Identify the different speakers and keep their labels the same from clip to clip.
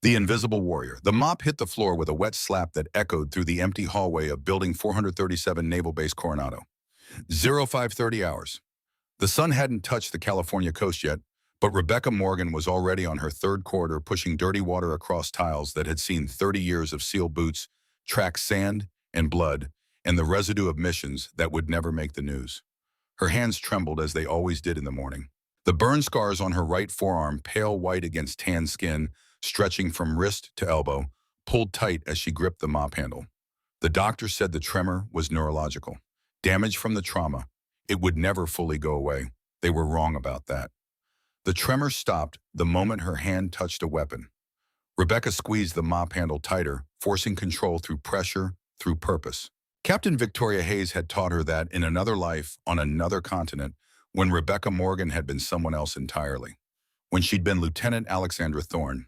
Speaker 1: The Invisible Warrior. The mop hit the floor with a wet slap that echoed through the empty hallway of Building 437 Naval Base Coronado. 0530 hours. The sun hadn't touched the California coast yet, but Rebecca Morgan was already on her third quarter pushing dirty water across tiles that had seen 30 years of SEAL boots, track sand and blood, and the residue of missions that would never make the news. Her hands trembled as they always did in the morning. The burn scars on her right forearm, pale white against tan skin, stretching from wrist to elbow, pulled tight as she gripped the mop handle. The doctor said the tremor was neurological. Damage from the trauma. It would never fully go away. They were wrong about that. The tremor stopped the moment her hand touched a weapon. Rebecca squeezed the mop handle tighter, forcing control through pressure, through purpose. Captain Victoria Hayes had taught her that in another life, on another continent, when Rebecca Morgan had been someone else entirely. When she'd been Lieutenant Alexandra Thorne.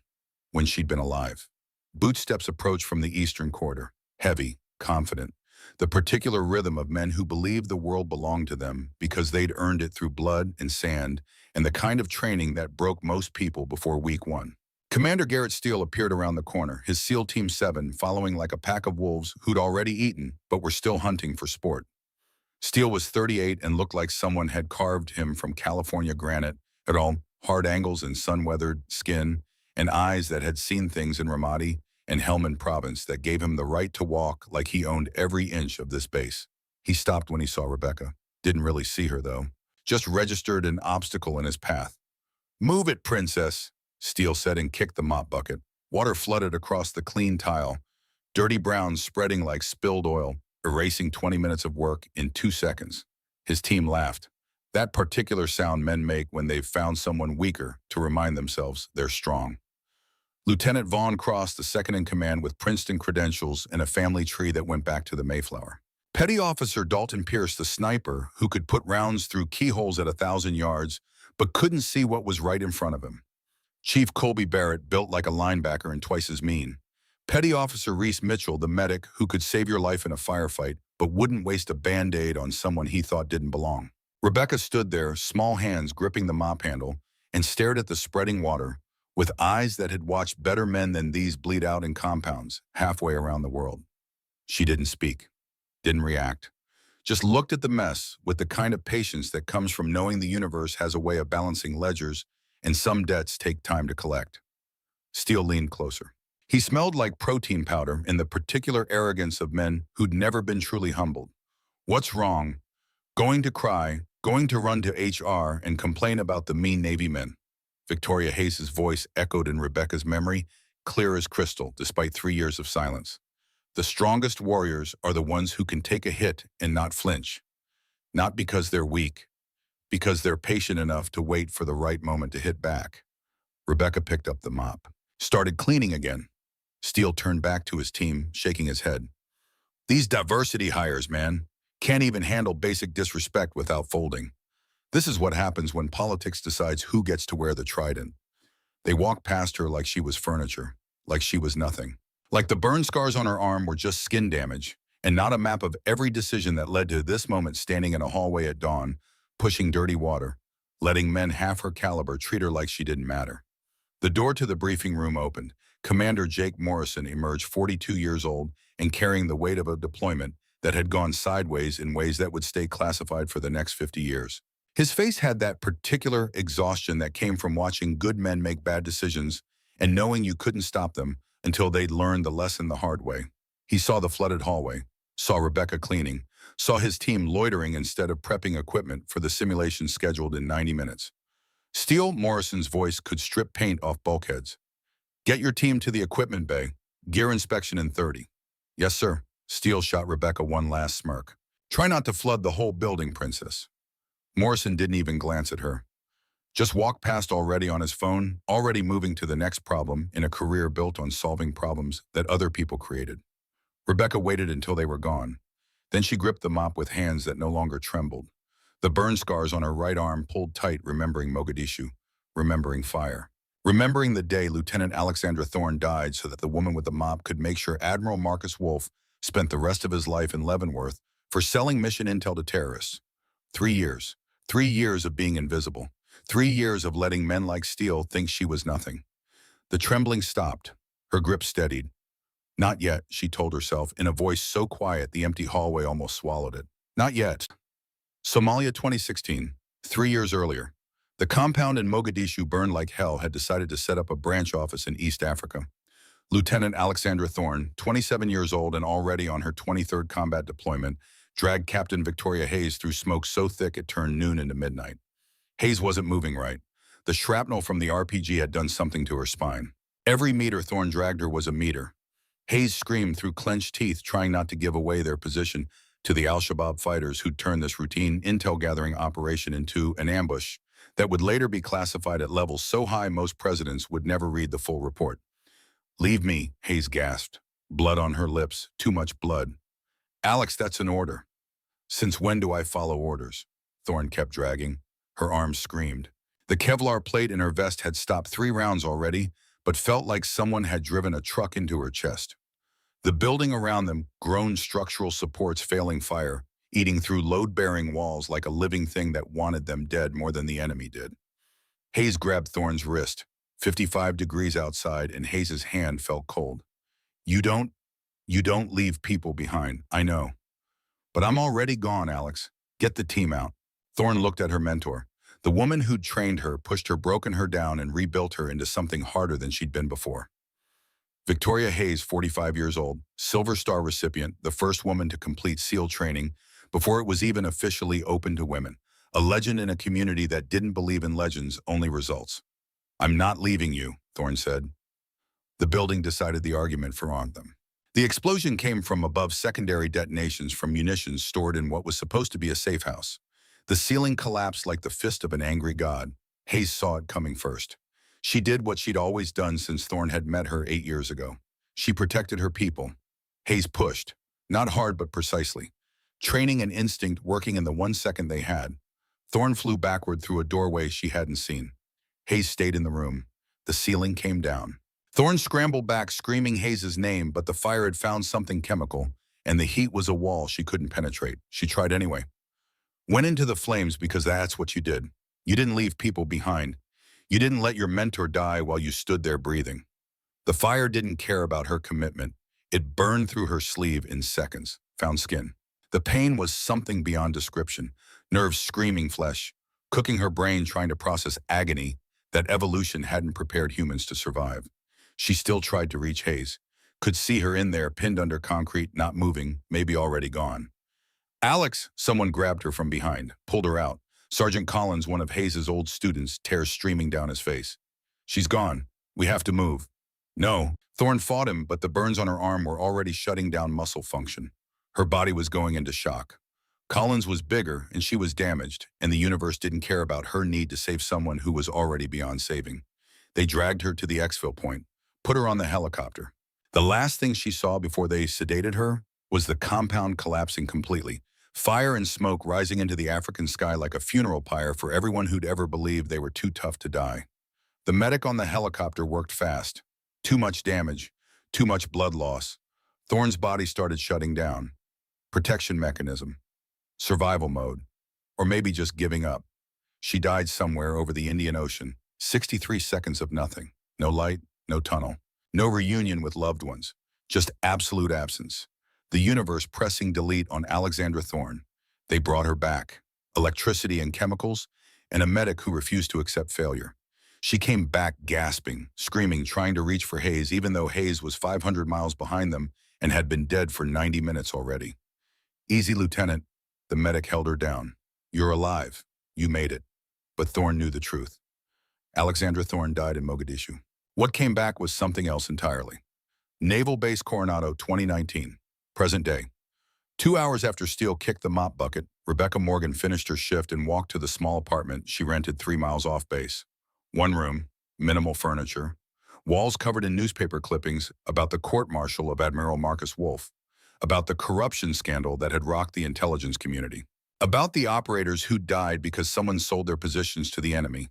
Speaker 1: When she'd been alive. Bootsteps approached from the eastern quarter, heavy, confident, the particular rhythm of men who believed the world belonged to them because they'd earned it through blood and sand and the kind of training that broke most people before week one. Commander Garrett Steele appeared around the corner, his SEAL Team 7 following like a pack of wolves who'd already eaten but were still hunting for sport. Steele was 38 and looked like someone had carved him from California granite at all hard angles and sun-weathered skin and eyes that had seen things in Ramadi and Helmand Province that gave him the right to walk like he owned every inch of this base. He stopped when he saw Rebecca. Didn't really see her, though. Just registered an obstacle in his path. "Move it, princess," Steele said and kicked the mop bucket. Water flooded across the clean tile, dirty brown spreading like spilled oil, erasing 20 minutes of work in 2 seconds. His team laughed. That particular sound men make when they've found someone weaker to remind themselves they're strong. Lieutenant Vaughn crossed the second-in-command with Princeton credentials and a family tree that went back to the Mayflower. Petty Officer Dalton Pierce, the sniper who could put rounds through keyholes at 1,000 yards, but couldn't see what was right in front of him. Chief Colby Barrett, built like a linebacker and twice as mean. Petty Officer Reese Mitchell, the medic who could save your life in a firefight, but wouldn't waste a Band-Aid on someone he thought didn't belong. Rebecca stood there, small hands gripping the mop handle, and stared at the spreading water, with eyes that had watched better men than these bleed out in compounds halfway around the world. She didn't speak, didn't react, just looked at the mess with the kind of patience that comes from knowing the universe has a way of balancing ledgers and some debts take time to collect. Steele leaned closer. He smelled like protein powder and the particular arrogance of men who'd never been truly humbled. What's wrong? Going to cry, going to run to HR and complain about the mean Navy men. Victoria Hayes' voice echoed in Rebecca's memory, clear as crystal, despite 3 years of silence. The strongest warriors are the ones who can take a hit and not flinch. Not because they're weak, because they're patient enough to wait for the right moment to hit back. Rebecca picked up the mop, started cleaning again. Steele turned back to his team, shaking his head. These diversity hires, man, can't even handle basic disrespect without folding. This is what happens when politics decides who gets to wear the trident. They walked past her like she was furniture, like she was nothing. Like the burn scars on her arm were just skin damage, and not a map of every decision that led to this moment standing in a hallway at dawn, pushing dirty water, letting men half her caliber treat her like she didn't matter. The door to the briefing room opened. Commander Jake Morrison emerged, 42 years old and carrying the weight of a deployment that had gone sideways in ways that would stay classified for the next 50 years. His face had that particular exhaustion that came from watching good men make bad decisions and knowing you couldn't stop them until they'd learned the lesson the hard way. He saw the flooded hallway, saw Rebecca cleaning, saw his team loitering instead of prepping equipment for the simulation scheduled in 90 minutes. Steele Morrison's voice could strip paint off bulkheads. "Get your team to the equipment bay. Gear inspection in 30. "Yes, sir." Steele shot Rebecca one last smirk. "Try not to flood the whole building, princess." Morrison didn't even glance at her. Just walked past already on his phone, already moving to the next problem in a career built on solving problems that other people created. Rebecca waited until they were gone. Then she gripped the mop with hands that no longer trembled. The burn scars on her right arm pulled tight, remembering Mogadishu, remembering fire. Remembering the day Lieutenant Alexandra Thorne died so that the woman with the mop could make sure Admiral Marcus Wolfe spent the rest of his life in Leavenworth for selling mission intel to terrorists. 3 years. 3 years of being invisible. 3 years of letting men like Steele think she was nothing. The trembling stopped. Her grip steadied. Not yet, she told herself, in a voice so quiet the empty hallway almost swallowed it. Not yet. Somalia 2016, 3 years earlier. The compound in Mogadishu burned like hell had decided to set up a branch office in East Africa. Lieutenant Alexandra Thorne, 27 years old and already on her 23rd combat deployment, dragged Captain Victoria Hayes through smoke so thick it turned noon into midnight. Hayes wasn't moving right. The shrapnel from the RPG had done something to her spine. Every meter Thorne dragged her was a meter. Hayes screamed through clenched teeth, trying not to give away their position to the al-Shabaab fighters who'd turned this routine intel-gathering operation into an ambush that would later be classified at levels so high most presidents would never read the full report. "Leave me," Hayes gasped, blood on her lips, too much blood. "Alex, that's an order." "Since when do I follow orders?" Thorne kept dragging. Her arms screamed. The Kevlar plate in her vest had stopped 3 rounds already, but felt like someone had driven a truck into her chest. The building around them groaned, structural supports failing fire, eating through load-bearing walls like a living thing that wanted them dead more than the enemy did. Hayes grabbed Thorne's wrist. 55 degrees outside, and Hayes's hand felt cold. You don't leave people behind, I know. But I'm already gone, Alex. Get the team out." Thorne looked at her mentor. The woman who'd trained her, pushed her, broken her down, and rebuilt her into something harder than she'd been before. Victoria Hayes, 45 years old, Silver Star recipient, the first woman to complete SEAL training before it was even officially open to women. A legend in a community that didn't believe in legends, only results. "I'm not leaving you," Thorne said. The building decided the argument for them. The explosion came from above, secondary detonations from munitions stored in what was supposed to be a safe house. The ceiling collapsed like the fist of an angry god. Hayes saw it coming first. She did what she'd always done since Thorne had met her 8 years ago. She protected her people. Hayes pushed, not hard but precisely. Training and instinct working in the 1 second they had. Thorne flew backward through a doorway she hadn't seen. Hayes stayed in the room. The ceiling came down. Thorne scrambled back, screaming Hayes's name, but the fire had found something chemical, and the heat was a wall she couldn't penetrate. She tried anyway. Went into the flames because that's what you did. You didn't leave people behind. You didn't let your mentor die while you stood there breathing. The fire didn't care about her commitment. It burned through her sleeve in seconds, found skin. The pain was something beyond description. Nerves screaming flesh, cooking her brain trying to process agony that evolution hadn't prepared humans to survive. She still tried to reach Hayes. Could see her in there, pinned under concrete, not moving, maybe already gone. "Alex," someone grabbed her from behind, pulled her out. Sergeant Collins, one of Hayes's old students, tears streaming down his face. "She's gone. We have to move." "No." Thorne fought him, but the burns on her arm were already shutting down muscle function. Her body was going into shock. Collins was bigger, and she was damaged, and the universe didn't care about her need to save someone who was already beyond saving. They dragged her to the exfil point, put her on the helicopter. The last thing she saw before they sedated her was the compound collapsing completely. Fire and smoke rising into the African sky like a funeral pyre for everyone who'd ever believed they were too tough to die. The medic on the helicopter worked fast. Too much damage, too much blood loss. Thorne's body started shutting down. Protection mechanism. Survival mode. Or maybe just giving up. She died somewhere over the Indian Ocean. 63 seconds of nothing. No light, no tunnel. No reunion with loved ones. Just absolute absence. The universe pressing delete on Alexandra Thorne. They brought her back. Electricity and chemicals, and a medic who refused to accept failure. She came back gasping, screaming, trying to reach for Hayes, even though Hayes was 500 miles behind them and had been dead for 90 minutes already. "Easy, Lieutenant." The medic held her down. "You're alive. You made it." But Thorne knew the truth. Alexandra Thorne died in Mogadishu. What came back was something else entirely. Naval Base Coronado, 2019. Present day. 2 hours after Steele kicked the mop bucket, Rebecca Morgan finished her shift and walked to the small apartment she rented 3 miles off base. 1 room, minimal furniture, walls covered in newspaper clippings about the court-martial of Admiral Marcus Wolfe, about the corruption scandal that had rocked the intelligence community, about the operators who died because someone sold their positions to the enemy.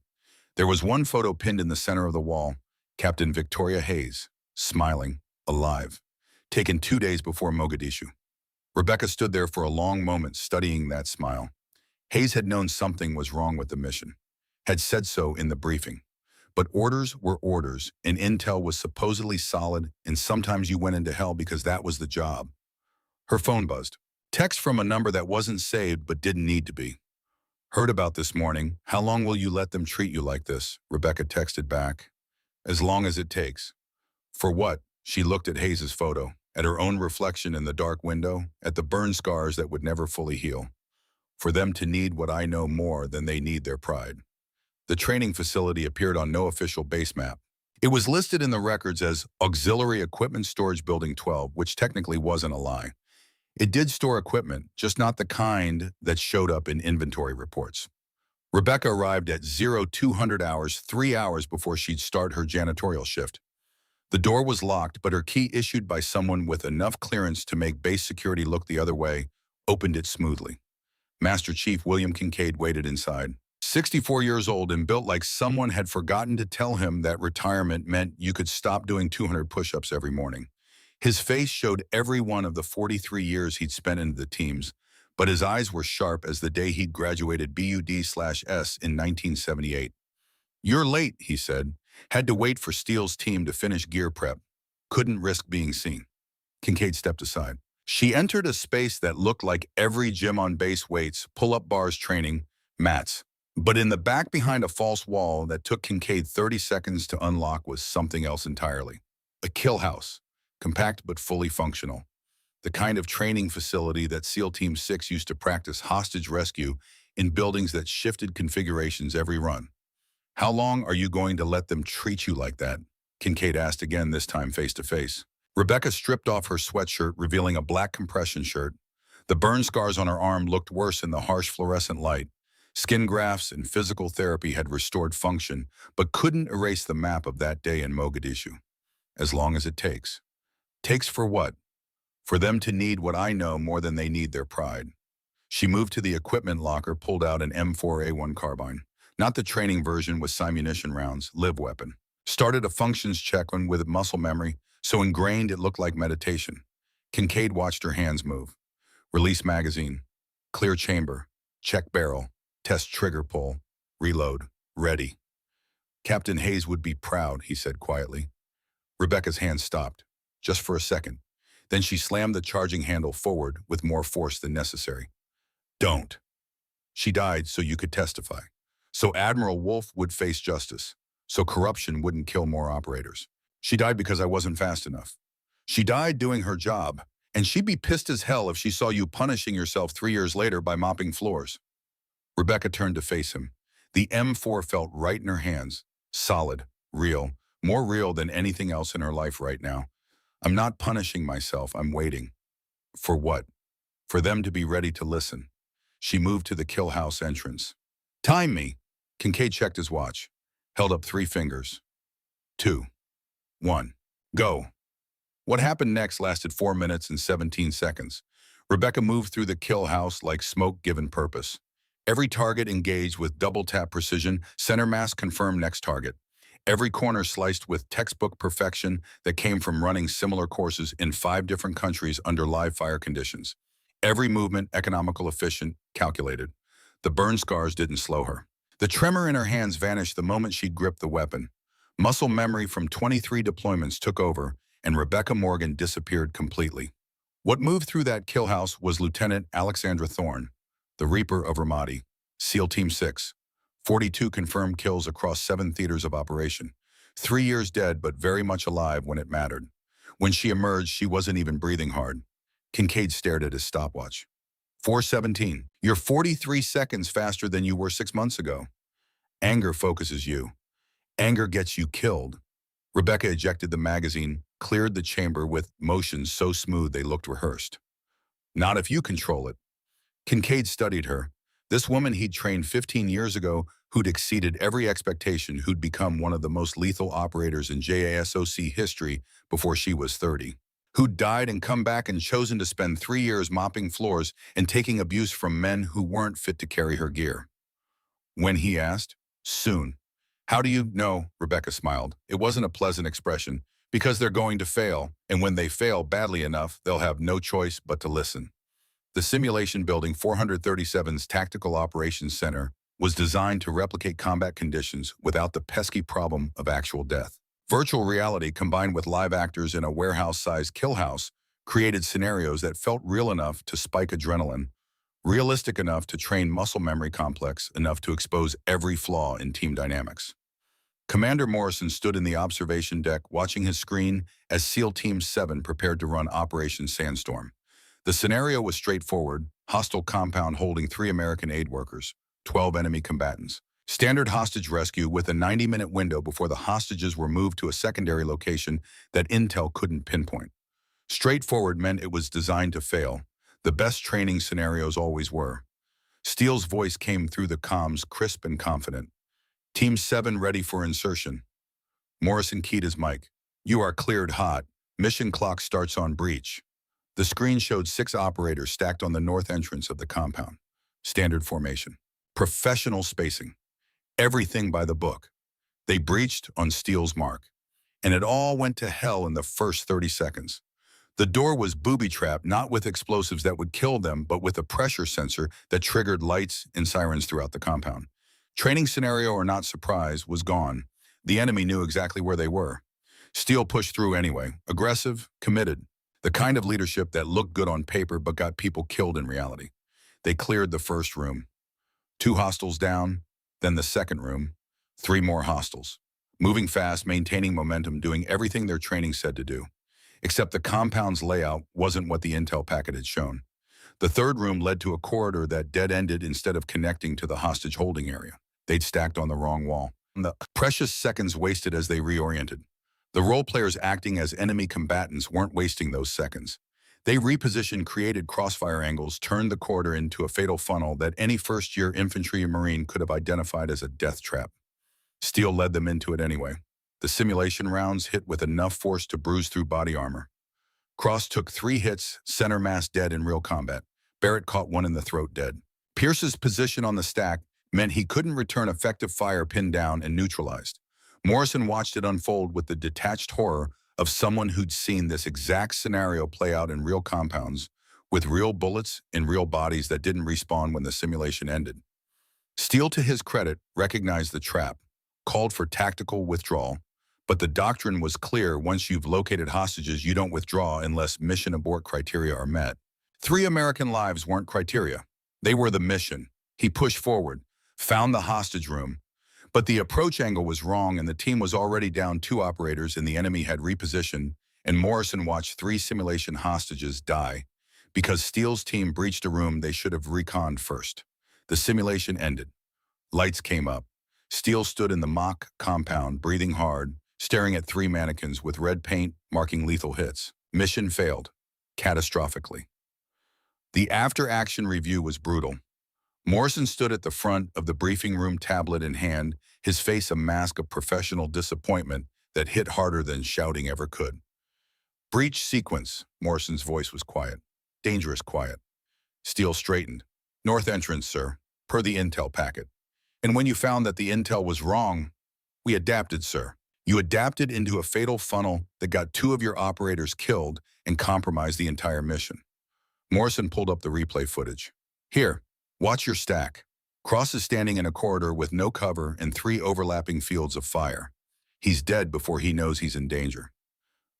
Speaker 1: There was one photo pinned in the center of the wall, Captain Victoria Hayes, smiling, alive, taken 2 days before Mogadishu. Rebecca stood there for a long moment studying that smile. Hayes had known something was wrong with the mission, had said so in the briefing. But orders were orders, and intel was supposedly solid, and sometimes you went into hell because that was the job. Her phone buzzed. Text from a number that wasn't saved but didn't need to be. Heard about this morning. How long will you let them treat you like this? Rebecca texted back. As long as it takes. For what? She looked at Hayes' photo, at her own reflection in the dark window, at the burn scars that would never fully heal. For them to need what I know more than they need their pride. The training facility appeared on no official base map. It was listed in the records as Auxiliary Equipment Storage Building 12, which technically wasn't a lie. It did store equipment, just not the kind that showed up in inventory reports. Rebecca arrived at 0200 hours, 3 hours before she'd start her janitorial shift. The door was locked, but her key, issued by someone with enough clearance to make base security look the other way, opened it smoothly. Master Chief William Kincaid waited inside. 64 years old and built like someone had forgotten to tell him that retirement meant you could stop doing 200 push-ups every morning. His face showed every one of the 43 years he'd spent in the teams, but his eyes were sharp as the day he'd graduated BUD/S in 1978. You're late, he said. Had to wait for Steele's team to finish gear prep. Couldn't risk being seen. Kincaid stepped aside. She entered a space that looked like every gym on base: weights, pull-up bars, training, mats. But in the back behind a false wall that took Kincaid 30 seconds to unlock was something else entirely. A kill house. Compact but fully functional. The kind of training facility that SEAL Team 6 used to practice hostage rescue in buildings that shifted configurations every run. How long are you going to let them treat you like that? Kincaid asked again, this time face to face. Rebecca stripped off her sweatshirt, revealing a black compression shirt. The burn scars on her arm looked worse in the harsh fluorescent light. Skin grafts and physical therapy had restored function, but couldn't erase the map of that day in Mogadishu. As long as it takes. Takes for what? For them to need what I know more than they need their pride. She moved to the equipment locker, pulled out an M4A1 carbine. Not the training version with simunition rounds, live weapon. Started a functions check on with muscle memory, so ingrained it looked like meditation. Kincaid watched her hands move. Release magazine. Clear chamber. Check barrel. Test trigger pull. Reload. Ready. Captain Hayes would be proud, he said quietly. Rebecca's hand stopped. Just for a second. Then she slammed the charging handle forward with more force than necessary. Don't. She died so you could testify. So Admiral Wolf would face justice. So corruption wouldn't kill more operators. She died because I wasn't fast enough. She died doing her job, and she'd be pissed as hell if she saw you punishing yourself 3 years later by mopping floors. Rebecca turned to face him. The M4 felt right in her hands. Solid. Real. More real than anything else in her life right now. I'm not punishing myself, I'm waiting. For what? For them to be ready to listen. She moved to the kill house entrance. Time me. Kincaid checked his watch. Held up 3 fingers. 2. 1. Go. What happened next lasted 4 minutes and 17 seconds. Rebecca moved through the kill house like smoke given purpose. Every target engaged with double-tap precision, center mass confirmed next target. Every corner sliced with textbook perfection that came from running similar courses in 5 different countries under live fire conditions. Every movement economical, efficient, calculated. The burn scars didn't slow her. The tremor in her hands vanished the moment she gripped the weapon. Muscle memory from 23 deployments took over, and Rebecca Morgan disappeared completely. What moved through that kill house was Lieutenant Alexandra Thorne, the Reaper of Ramadi, SEAL Team 6. 42 confirmed kills across 7 theaters of operation. 3 years dead, but very much alive when it mattered. When she emerged, she wasn't even breathing hard. Kincaid stared at his stopwatch. 4:17. You're 43 seconds faster than you were 6 months ago. Anger focuses you. Anger gets you killed. Rebecca ejected the magazine, cleared the chamber with motions so smooth they looked rehearsed. Not if you control it. Kincaid studied her. This woman he'd trained 15 years ago, who'd exceeded every expectation, who'd become one of the most lethal operators in JASOC history before she was 30. Who'd died and come back and chosen to spend 3 years mopping floors and taking abuse from men who weren't fit to carry her gear. When he asked, soon. How do you know? Rebecca smiled. It wasn't a pleasant expression. Because they're going to fail, and when they fail badly enough, they'll have no choice but to listen. The Simulation Building 437's Tactical Operations Center was designed to replicate combat conditions without the pesky problem of actual death. Virtual reality combined with live actors in a warehouse-sized kill house created scenarios that felt real enough to spike adrenaline, realistic enough to train muscle memory, complex enough to expose every flaw in team dynamics. Commander Morrison stood in the observation deck watching his screen as SEAL Team 7 prepared to run Operation Sandstorm. The scenario was straightforward: hostile compound holding 3 American aid workers, 12 enemy combatants. Standard hostage rescue with a 90-minute window before the hostages were moved to a secondary location that intel couldn't pinpoint. Straightforward meant it was designed to fail. The best training scenarios always were. Steele's voice came through the comms, crisp and confident. Team 7 ready for insertion. Morrison keyed his mic. You are cleared hot. Mission clock starts on breach. The screen showed 6 operators stacked on the north entrance of the compound. Standard formation. Professional spacing. Everything by the book. They breached on Steele's mark. And it all went to hell in the first 30 seconds. The door was booby-trapped, not with explosives that would kill them, but with a pressure sensor that triggered lights and sirens throughout the compound. Training scenario or not, surprise was gone. The enemy knew exactly where they were. Steele pushed through anyway, aggressive, committed. The kind of leadership that looked good on paper but got people killed in reality. They cleared the first room. 2 hostiles down, then the second room, 3 more hostiles. Moving fast, maintaining momentum, doing everything their training said to do. Except the compound's layout wasn't what the intel packet had shown. The third room led to a corridor that dead-ended instead of connecting to the hostage holding area. They'd stacked on the wrong wall. The precious seconds wasted as they reoriented. The role players acting as enemy combatants weren't wasting those seconds. They repositioned, created crossfire angles, turned the corridor into a fatal funnel that any first-year infantry or marine could have identified as a death trap. Steele led them into it anyway. The simulation rounds hit with enough force to bruise through body armor. Cross took 3 hits, center mass dead in real combat. Barrett caught one in the throat, dead. Pierce's position on the stack meant he couldn't return effective fire, pinned down and neutralized. Morrison watched it unfold with the detached horror of someone who'd seen this exact scenario play out in real compounds, with real bullets and real bodies that didn't respawn when the simulation ended. Steele, to his credit, recognized the trap, called for tactical withdrawal, but the doctrine was clear: once you've located hostages, you don't withdraw unless mission abort criteria are met. 3 American lives weren't criteria. They were the mission. He pushed forward, found the hostage room, but the approach angle was wrong and the team was already down 2 operators and the enemy had repositioned, and Morrison watched 3 simulation hostages die because Steele's team breached a room they should have reconned first. The simulation ended. Lights came up. Steele stood in the mock compound, breathing hard, staring at 3 mannequins with red paint marking lethal hits. Mission failed, catastrophically. The after-action review was brutal. Morrison stood at the front of the briefing room, tablet in hand, his face a mask of professional disappointment that hit harder than shouting ever could. Breach sequence. Morrison's voice was quiet, dangerous quiet. Steele straightened. North entrance, sir, per the intel packet. And when you found that the intel was wrong, we adapted, sir. You adapted into a fatal funnel that got 2 of your operators killed and compromised the entire mission. Morrison pulled up the replay footage. Here, watch your stack. Cross is standing in a corridor with no cover and 3 overlapping fields of fire. He's dead before he knows he's in danger.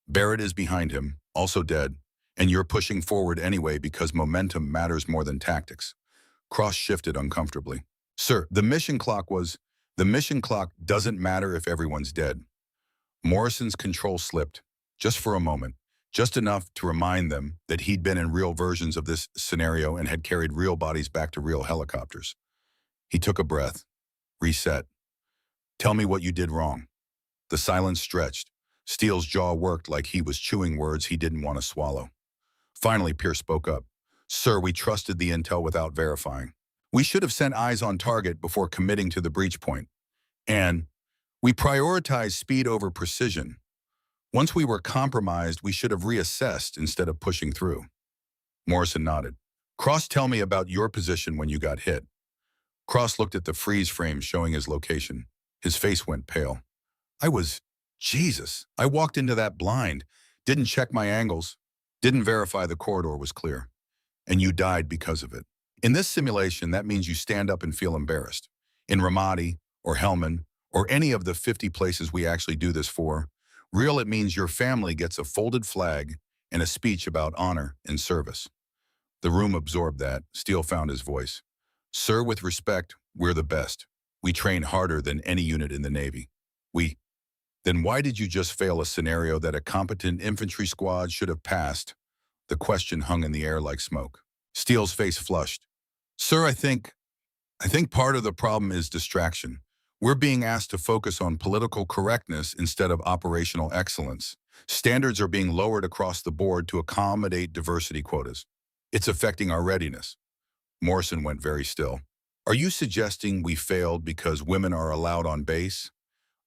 Speaker 1: Barrett is behind him, also dead, and you're pushing forward anyway because momentum matters more than tactics. Cross shifted uncomfortably. Sir, the mission clock doesn't matter if everyone's dead. Morrison's control slipped, just for a moment, just enough to remind them that he'd been in real versions of this scenario and had carried real bodies back to real helicopters. He took a breath, reset. Tell me what you did wrong. The silence stretched. Steele's jaw worked like he was chewing words he didn't want to swallow. Finally, Pierce spoke up. Sir, we trusted the intel without verifying. We should have sent eyes on target before committing to the breach point. And we prioritized speed over precision. Once we were compromised, we should have reassessed instead of pushing through. Morrison nodded. Cross, tell me about your position when you got hit. Cross looked at the freeze frame showing his location. His face went pale. Jesus, I walked into that blind, didn't check my angles, didn't verify the corridor was clear. And you died because of it. In this simulation, that means you stand up and feel embarrassed. In Ramadi or Helmand or any of the 50 places we actually do this for, real it means your family gets a folded flag and a speech about honor and service. The room absorbed that. Steele found his voice. Sir, with respect, we're the best. We train harder than any unit in the Navy. Then why did you just fail a scenario that a competent infantry squad should have passed? The question hung in the air like smoke. Steele's face flushed. Sir, I think part of the problem is distraction. We're being asked to focus on political correctness instead of operational excellence. Standards are being lowered across the board to accommodate diversity quotas. It's affecting our readiness. Morrison went very still. Are you suggesting we failed because women are allowed on base?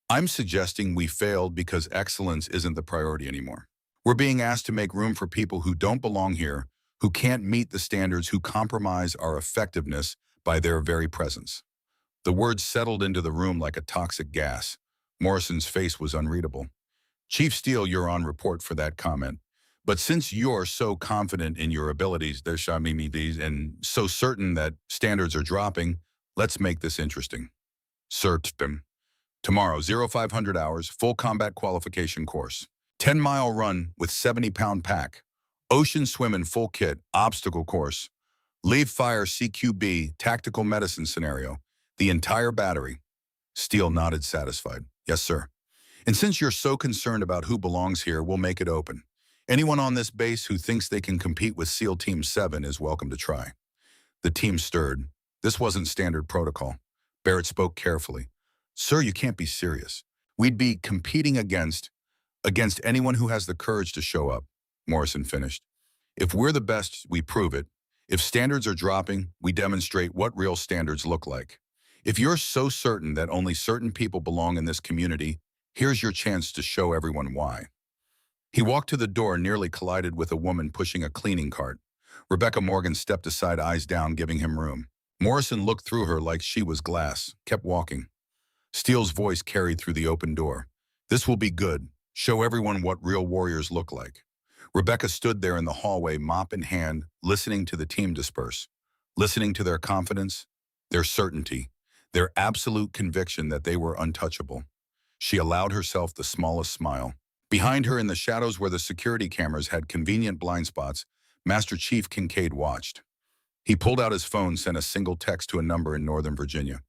Speaker 1: I'm suggesting we failed because excellence isn't the priority anymore. We're being asked to make room for people who don't belong here, who can't meet the standards, who compromise our effectiveness by their very presence. The words settled into the room like a toxic gas. Morrison's face was unreadable. Chief Steele, you're on report for that comment. But since you're so confident in your abilities, and so certain that standards are dropping, let's make this interesting. Sir, tomorrow, 0500 hours, full combat qualification course. 10-mile run with 70-pound pack. Ocean swim in full kit, obstacle course. Leave fire CQB, tactical medicine scenario. The entire battery. Steele nodded satisfied. Yes, sir. And since you're so concerned about who belongs here, we'll make it open. Anyone on this base who thinks they can compete with SEAL Team 7 is welcome to try. The team stirred. This wasn't standard protocol. Barrett spoke carefully. Sir, you can't be serious. We'd be competing against anyone who has the courage to show up, Morrison finished. If we're the best, we prove it. If standards are dropping, we demonstrate what real standards look like. If you're so certain that only certain people belong in this community, here's your chance to show everyone why. He walked to the door, nearly collided with a woman pushing a cleaning cart. Rebecca Morgan stepped aside, eyes down, giving him room. Morrison looked through her like she was glass, kept walking. Steele's voice carried through the open door. This will be good. Show everyone what real warriors look like. Rebecca stood there in the hallway, mop in hand, listening to the team disperse, listening to their confidence, their certainty, their absolute conviction that they were untouchable. She allowed herself the smallest smile. Behind her, in the shadows where the security cameras had convenient blind spots, Master Chief Kincaid watched. He pulled out his phone, sent a single text to a number in Northern Virginia.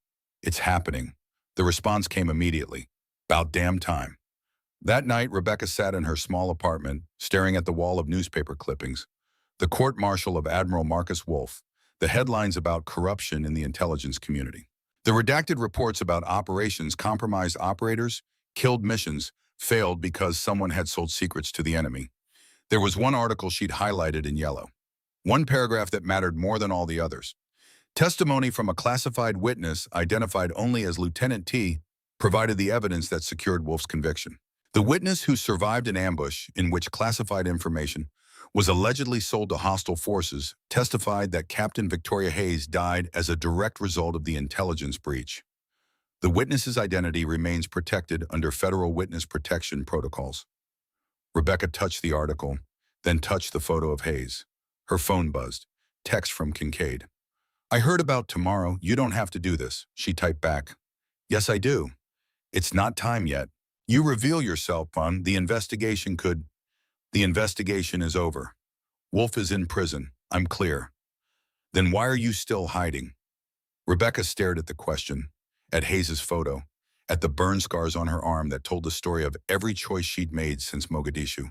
Speaker 1: It's happening. The response came immediately. About damn time. That night, Rebecca sat in her small apartment, staring at the wall of newspaper clippings. The court-martial of Admiral Marcus Wolfe, the headlines about corruption in the intelligence community. The redacted reports about operations, compromised operators, killed missions, failed because someone had sold secrets to the enemy. There was one article she'd highlighted in yellow. One paragraph that mattered more than all the others. Testimony from a classified witness, identified only as Lieutenant T, provided the evidence that secured Wolfe's conviction. The witness, who survived an ambush in which classified information was allegedly sold to hostile forces, testified that Captain Victoria Hayes died as a direct result of the intelligence breach. The witness's identity remains protected under federal witness protection protocols. Rebecca touched the article, then touched the photo of Hayes. Her phone buzzed. Text from Kincaid. I heard about tomorrow. You don't have to do this, she typed back. Yes, I do. It's not time yet. You reveal yourself on the investigation could. The investigation is over. Wolfe is in prison. I'm clear. Then why are you still hiding? Rebecca stared at the question, at Hayes' photo, at the burn scars on her arm that told the story of every choice she'd made since Mogadishu.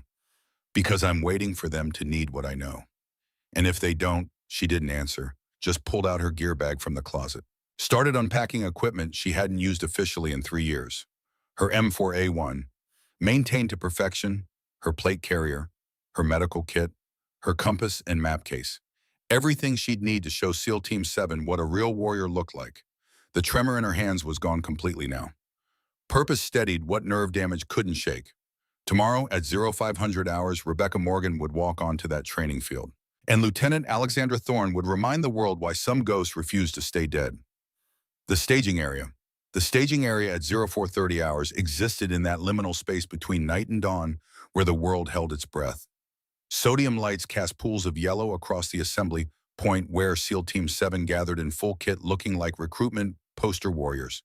Speaker 1: Because I'm waiting for them to need what I know. And if they don't, she didn't answer, just pulled out her gear bag from the closet. Started unpacking equipment she hadn't used officially in 3 years. Her M4A1, maintained to perfection, her plate carrier, her medical kit, her compass and map case. Everything she'd need to show SEAL Team 7 what a real warrior looked like. The tremor in her hands was gone completely now. Purpose steadied what nerve damage couldn't shake. Tomorrow at 0500 hours, Rebecca Morgan would walk onto that training field. And Lieutenant Alexandra Thorne would remind the world why some ghosts refused to stay dead. The staging area. The staging area at 0430 hours existed in that liminal space between night and dawn where the world held its breath. Sodium lights cast pools of yellow across the assembly point where SEAL Team 7 gathered in full kit, looking like recruitment poster warriors.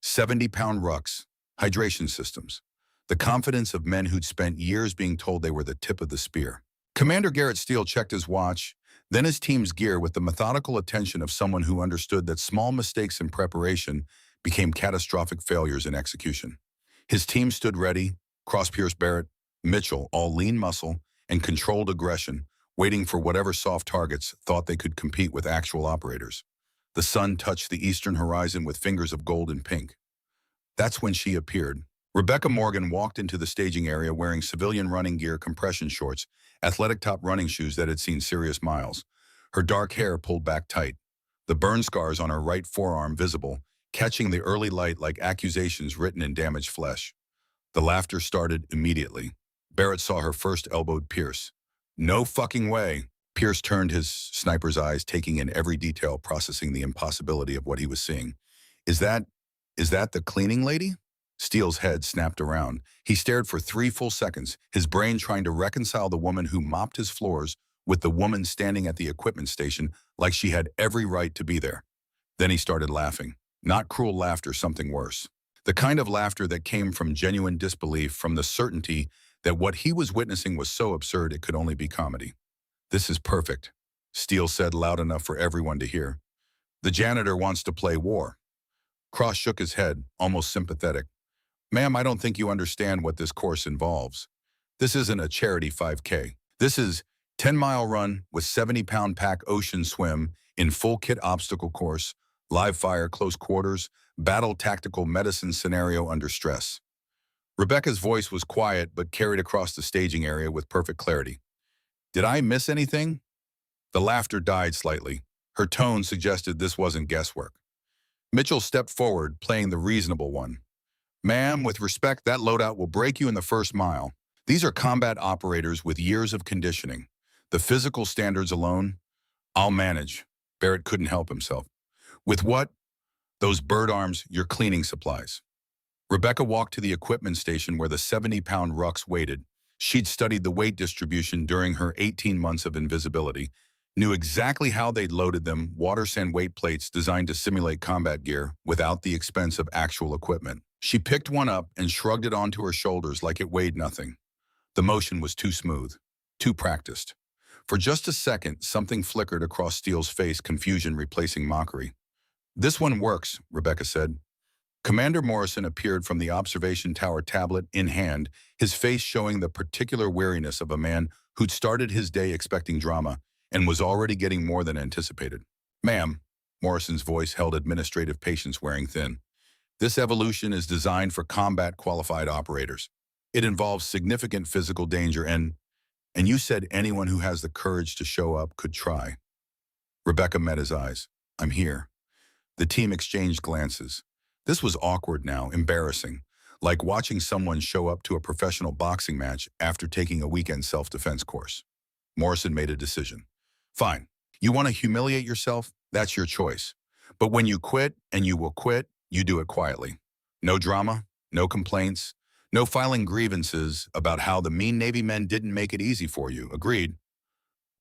Speaker 1: 70-pound rucks, hydration systems. The confidence of men who'd spent years being told they were the tip of the spear. Commander Garrett Steele checked his watch, then his team's gear with the methodical attention of someone who understood that small mistakes in preparation became catastrophic failures in execution. His team stood ready, Cross Pierce Barrett, Mitchell, all lean muscle and controlled aggression, waiting for whatever soft targets thought they could compete with actual operators. The sun touched the eastern horizon with fingers of gold and pink. That's when she appeared. Rebecca Morgan walked into the staging area wearing civilian running gear, compression shorts, athletic top running shoes that had seen serious miles. Her dark hair pulled back tight, the burn scars on her right forearm visible, catching the early light like accusations written in damaged flesh. The laughter started immediately. Barrett saw her first elbowed Pierce. No fucking way. Pierce turned his sniper's eyes, taking in every detail, processing the impossibility of what he was seeing. Is that the cleaning lady? Steele's head snapped around. He stared for 3 full seconds, his brain trying to reconcile the woman who mopped his floors with the woman standing at the equipment station like she had every right to be there. Then he started laughing. Not cruel laughter, something worse. The kind of laughter that came from genuine disbelief, from the certainty that what he was witnessing was so absurd it could only be comedy. This is perfect, Steele said loud enough for everyone to hear. The janitor wants to play war. Cross shook his head, almost sympathetic. Ma'am, I don't think you understand what this course involves. This isn't a charity 5K. This is 10-mile run with 70-pound pack ocean swim in full kit obstacle course, live fire, close quarters, battle tactical medicine scenario under stress. Rebecca's voice was quiet but carried across the staging area with perfect clarity. Did I miss anything? The laughter died slightly. Her tone suggested this wasn't guesswork. Mitchell stepped forward, playing the reasonable one. Ma'am, with respect, that loadout will break you in the first mile. These are combat operators with years of conditioning. The physical standards alone, I'll manage. Barrett couldn't help himself. With what? Those bird arms, your cleaning supplies. Rebecca walked to the equipment station where the 70-pound rucks waited. She'd studied the weight distribution during her 18 months of invisibility, knew exactly how they'd loaded them, water sand weight plates designed to simulate combat gear without the expense of actual equipment. She picked one up and shrugged it onto her shoulders like it weighed nothing. The motion was too smooth, too practiced. For just a second, something flickered across Steele's face, confusion replacing mockery. This one works, Rebecca said. Commander Morrison appeared from the observation tower, tablet in hand, his face showing the particular weariness of a man who'd started his day expecting drama and was already getting more than anticipated. Ma'am, Morrison's voice held administrative patience wearing thin. This evolution is designed for combat-qualified operators. It involves significant physical danger and you said anyone who has the courage to show up could try. Rebecca met his eyes. I'm here. The team exchanged glances. This was awkward now, embarrassing, like watching someone show up to a professional boxing match after taking a weekend self-defense course. Morrison made a decision. Fine. You want to humiliate yourself? That's your choice. But when you quit, and you will quit, you do it quietly. No drama, no complaints, no filing grievances about how the mean Navy men didn't make it easy for you. Agreed?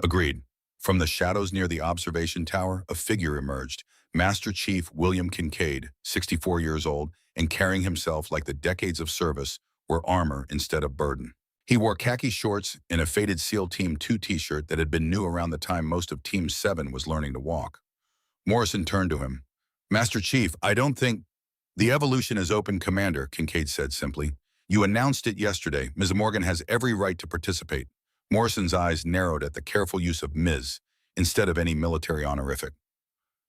Speaker 1: Agreed. From the shadows near the observation tower, a figure emerged. Master Chief William Kincaid, 64 years old, and carrying himself like the decades of service were armor instead of burden. He wore khaki shorts and a faded SEAL Team 2 t-shirt that had been new around the time most of Team 7 was learning to walk. Morrison turned to him. Master Chief, I don't think... The evolution is open, Commander, Kincaid said simply. You announced it yesterday. Ms. Morgan has every right to participate. Morrison's eyes narrowed at the careful use of Ms. instead of any military honorific.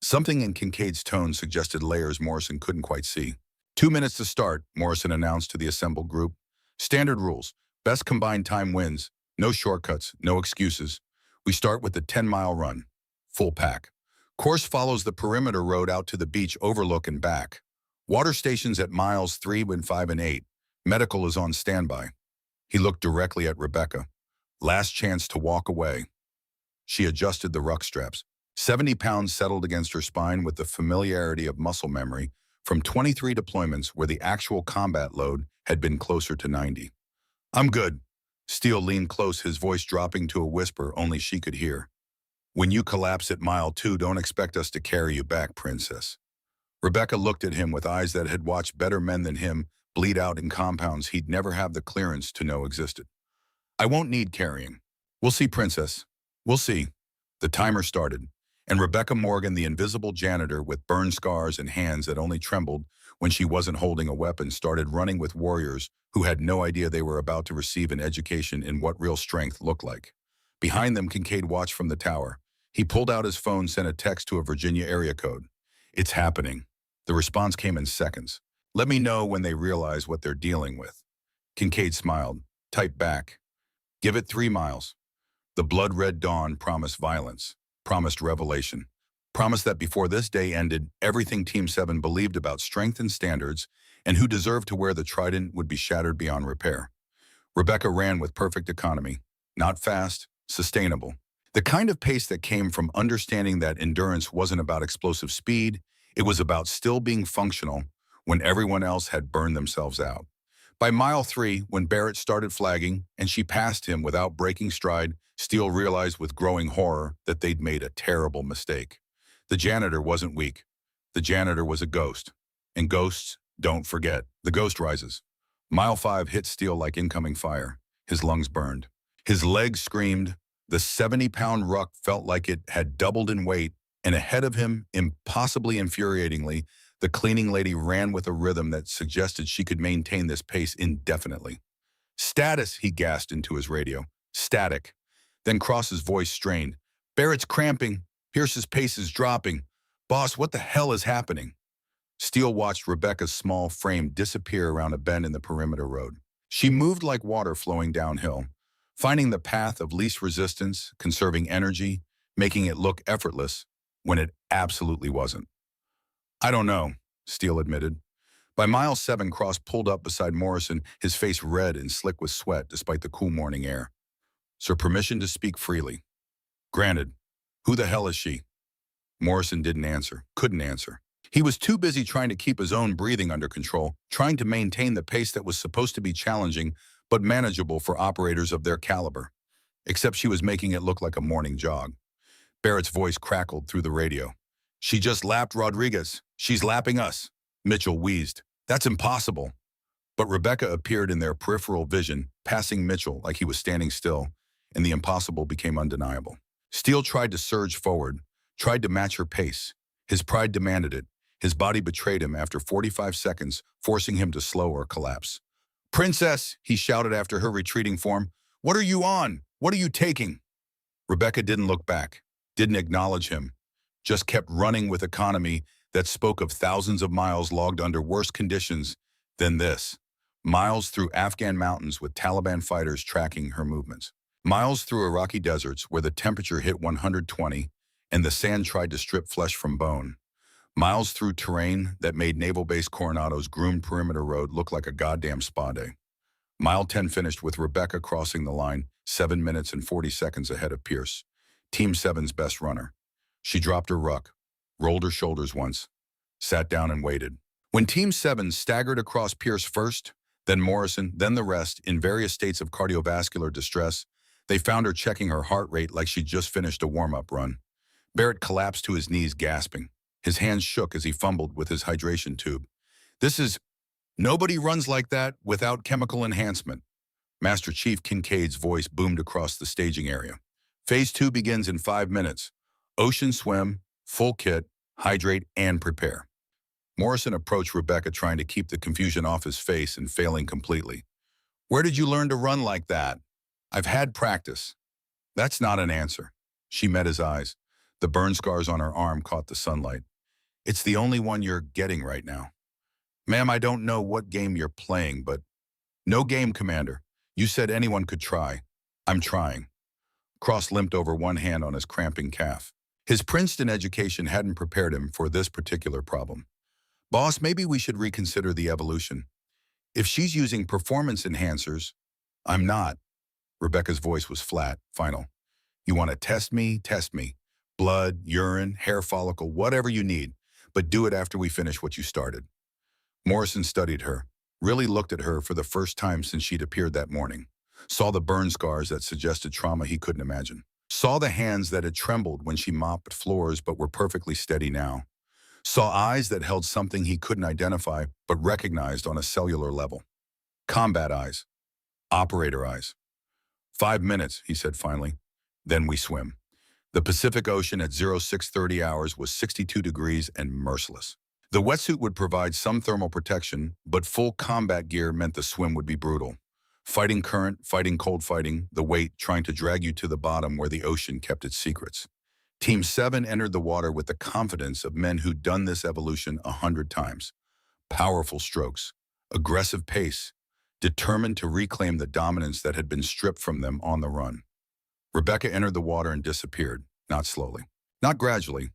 Speaker 1: Something in Kincaid's tone suggested layers Morrison couldn't quite see. 2 minutes to start, Morrison announced to the assembled group. Standard rules. Best combined time wins. No shortcuts, no excuses. We start with the 10-mile run. Full pack. Course follows the perimeter road out to the beach overlook and back. Water stations at miles 3 and 5 and 8. Medical is on standby. He looked directly at Rebecca. Last chance to walk away. She adjusted the ruck straps. 70 pounds settled against her spine with the familiarity of muscle memory from 23 deployments where the actual combat load had been closer to 90. I'm good. Steele leaned close, his voice dropping to a whisper only she could hear. When you collapse at mile 2, don't expect us to carry you back, Princess. Rebecca looked at him with eyes that had watched better men than him bleed out in compounds he'd never have the clearance to know existed. I won't need carrying. We'll see, Princess. We'll see. The timer started, and Rebecca Morgan, the invisible janitor with burn scars and hands that only trembled when she wasn't holding a weapon, started running with warriors who had no idea they were about to receive an education in what real strength looked like. Behind them, Kincaid watched from the tower. He pulled out his phone, sent a text to a Virginia area code. It's happening. The response came in seconds. Let me know when they realize what they're dealing with. Kincaid smiled. Type back. Give it 3 miles. The blood-red dawn promised violence, promised revelation, promised that before this day ended, everything Team 7 believed about strength and standards and who deserved to wear the trident would be shattered beyond repair. Rebecca ran with perfect economy, not fast, sustainable. The kind of pace that came from understanding that endurance wasn't about explosive speed, it was about still being functional when everyone else had burned themselves out. By mile 3, when Barrett started flagging and she passed him without breaking stride, Steele realized with growing horror that they'd made a terrible mistake. The janitor wasn't weak. The janitor was a ghost. And ghosts don't forget. The ghost rises. Mile 5 hit Steele like incoming fire. His lungs burned. His legs screamed. The 70-pound ruck felt like it had doubled in weight, and ahead of him, impossibly infuriatingly, the cleaning lady ran with a rhythm that suggested she could maintain this pace indefinitely. Status, he gasped into his radio. Static. Then Cross's voice strained. Barrett's cramping. Pierce's pace is dropping. Boss, what the hell is happening? Steele watched Rebecca's small frame disappear around a bend in the perimeter road. She moved like water flowing downhill, finding the path of least resistance, conserving energy, making it look effortless when it absolutely wasn't. I don't know, Steele admitted. By mile 7, Cross pulled up beside Morrison, his face red and slick with sweat despite the cool morning air. Sir, permission to speak freely. Granted. Who the hell is she? Morrison didn't answer, couldn't answer. He was too busy trying to keep his own breathing under control, trying to maintain the pace that was supposed to be challenging but manageable for operators of their caliber. Except she was making it look like a morning jog. Barrett's voice crackled through the radio. She just lapped Rodriguez. She's lapping us. Mitchell wheezed. That's impossible. But Rebecca appeared in their peripheral vision, passing Mitchell like he was standing still, and the impossible became undeniable. Steele tried to surge forward, tried to match her pace. His pride demanded it. His body betrayed him after 45 seconds, forcing him to slow or collapse. Princess, he shouted after her retreating form. What are you on? What are you taking? Rebecca didn't look back, didn't acknowledge him, just kept running with economy that spoke of thousands of miles logged under worse conditions than this. Miles through Afghan mountains with Taliban fighters tracking her movements. Miles through Iraqi deserts where the temperature hit 120 and the sand tried to strip flesh from bone. Miles through terrain that made Naval Base Coronado's groomed perimeter road look like a goddamn spa day. Mile 10 finished with Rebecca crossing the line 7 minutes and 40 seconds ahead of Pierce, Team 7's best runner. She dropped her ruck, rolled her shoulders once, sat down and waited. When Team 7 staggered across Pierce first, then Morrison, then the rest, in various states of cardiovascular distress, they found her checking her heart rate like she'd just finished a warm-up run. Barrett collapsed to his knees, gasping. His hands shook as he fumbled with his hydration tube. Nobody runs like that without chemical enhancement. Master Chief Kincaid's voice boomed across the staging area. Phase 2 begins in 5 minutes. Ocean swim, full kit, hydrate, and prepare. Morrison approached Rebecca, trying to keep the confusion off his face and failing completely. Where did you learn to run like that? I've had practice. That's not an answer. She met his eyes. The burn scars on her arm caught the sunlight. It's the only one you're getting right now. Ma'am, I don't know what game you're playing, but... No game, Commander. You said anyone could try. I'm trying. Cross limped over one hand on his cramping calf. His Princeton education hadn't prepared him for this particular problem. Boss, maybe we should reconsider the evolution. If she's using performance enhancers, I'm not. Rebecca's voice was flat, final. You want to test me? Test me. Blood, urine, hair follicle, whatever you need, but do it after we finish what you started. Morrison studied her, really looked at her for the first time since she'd appeared that morning. Saw the burn scars that suggested trauma he couldn't imagine. Saw the hands that had trembled when she mopped floors but were perfectly steady now. Saw eyes that held something he couldn't identify but recognized on a cellular level. Combat eyes. Operator eyes. 5 minutes, he said finally. Then we swim. The Pacific Ocean at 0630 hours was 62 degrees and merciless. The wetsuit would provide some thermal protection, but full combat gear meant the swim would be brutal. Fighting current, fighting cold fighting, the weight trying to drag you to the bottom where the ocean kept its secrets. Team 7 entered the water with the confidence of men who'd done this evolution 100 times. Powerful strokes, aggressive pace, determined to reclaim the dominance that had been stripped from them on the run. Rebecca entered the water and disappeared, not slowly, not gradually.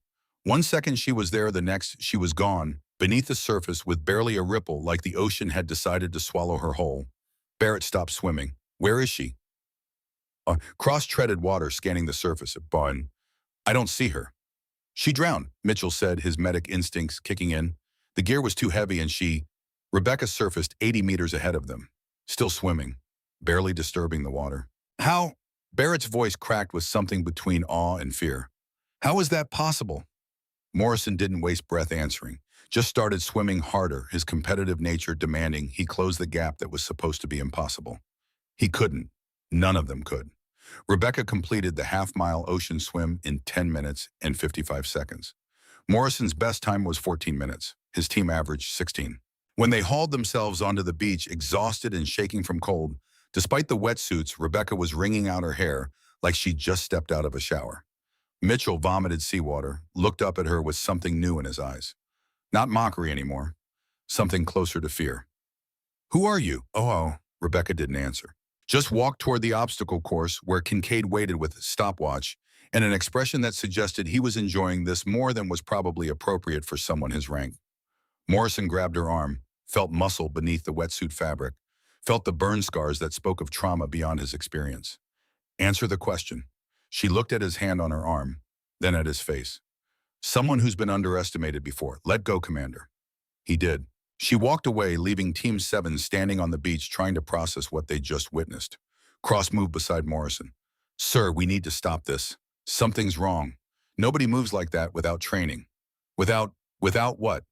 Speaker 1: 1 second she was there, the next she was gone, beneath the surface with barely a ripple like the ocean had decided to swallow her whole. Barrett stopped swimming. Where is she? Cross-treaded water scanning the surface at Bun. I don't see her. She drowned, Mitchell said, his medic instincts kicking in. The gear was too heavy and Rebecca surfaced 80 meters ahead of them, still swimming, barely disturbing the water. How? Barrett's voice cracked with something between awe and fear. How is that possible? Morrison didn't waste breath answering, just started swimming harder, his competitive nature demanding he close the gap that was supposed to be impossible. He couldn't. None of them could. Rebecca completed the half-mile ocean swim in 10 minutes and 55 seconds. Morrison's best time was 14 minutes. His team averaged 16. When they hauled themselves onto the beach, exhausted and shaking from cold, despite the wetsuits, Rebecca was wringing out her hair like she'd just stepped out of a shower. Mitchell vomited seawater, looked up at her with something new in his eyes. Not mockery anymore, something closer to fear. Who are you? Oh, Rebecca didn't answer. Just walked toward the obstacle course where Kincaid waited with a stopwatch and an expression that suggested he was enjoying this more than was probably appropriate for someone his rank. Morrison grabbed her arm, felt muscle beneath the wetsuit fabric, felt the burn scars that spoke of trauma beyond his experience. Answer the question. She looked at his hand on her arm, then at his face. Someone who's been underestimated before. Let go, Commander. He did. She walked away, leaving Team 7 standing on the beach trying to process what they'd just witnessed. Cross moved beside Morrison. Sir, we need to stop this. Something's wrong. Nobody moves like that without training. Without what?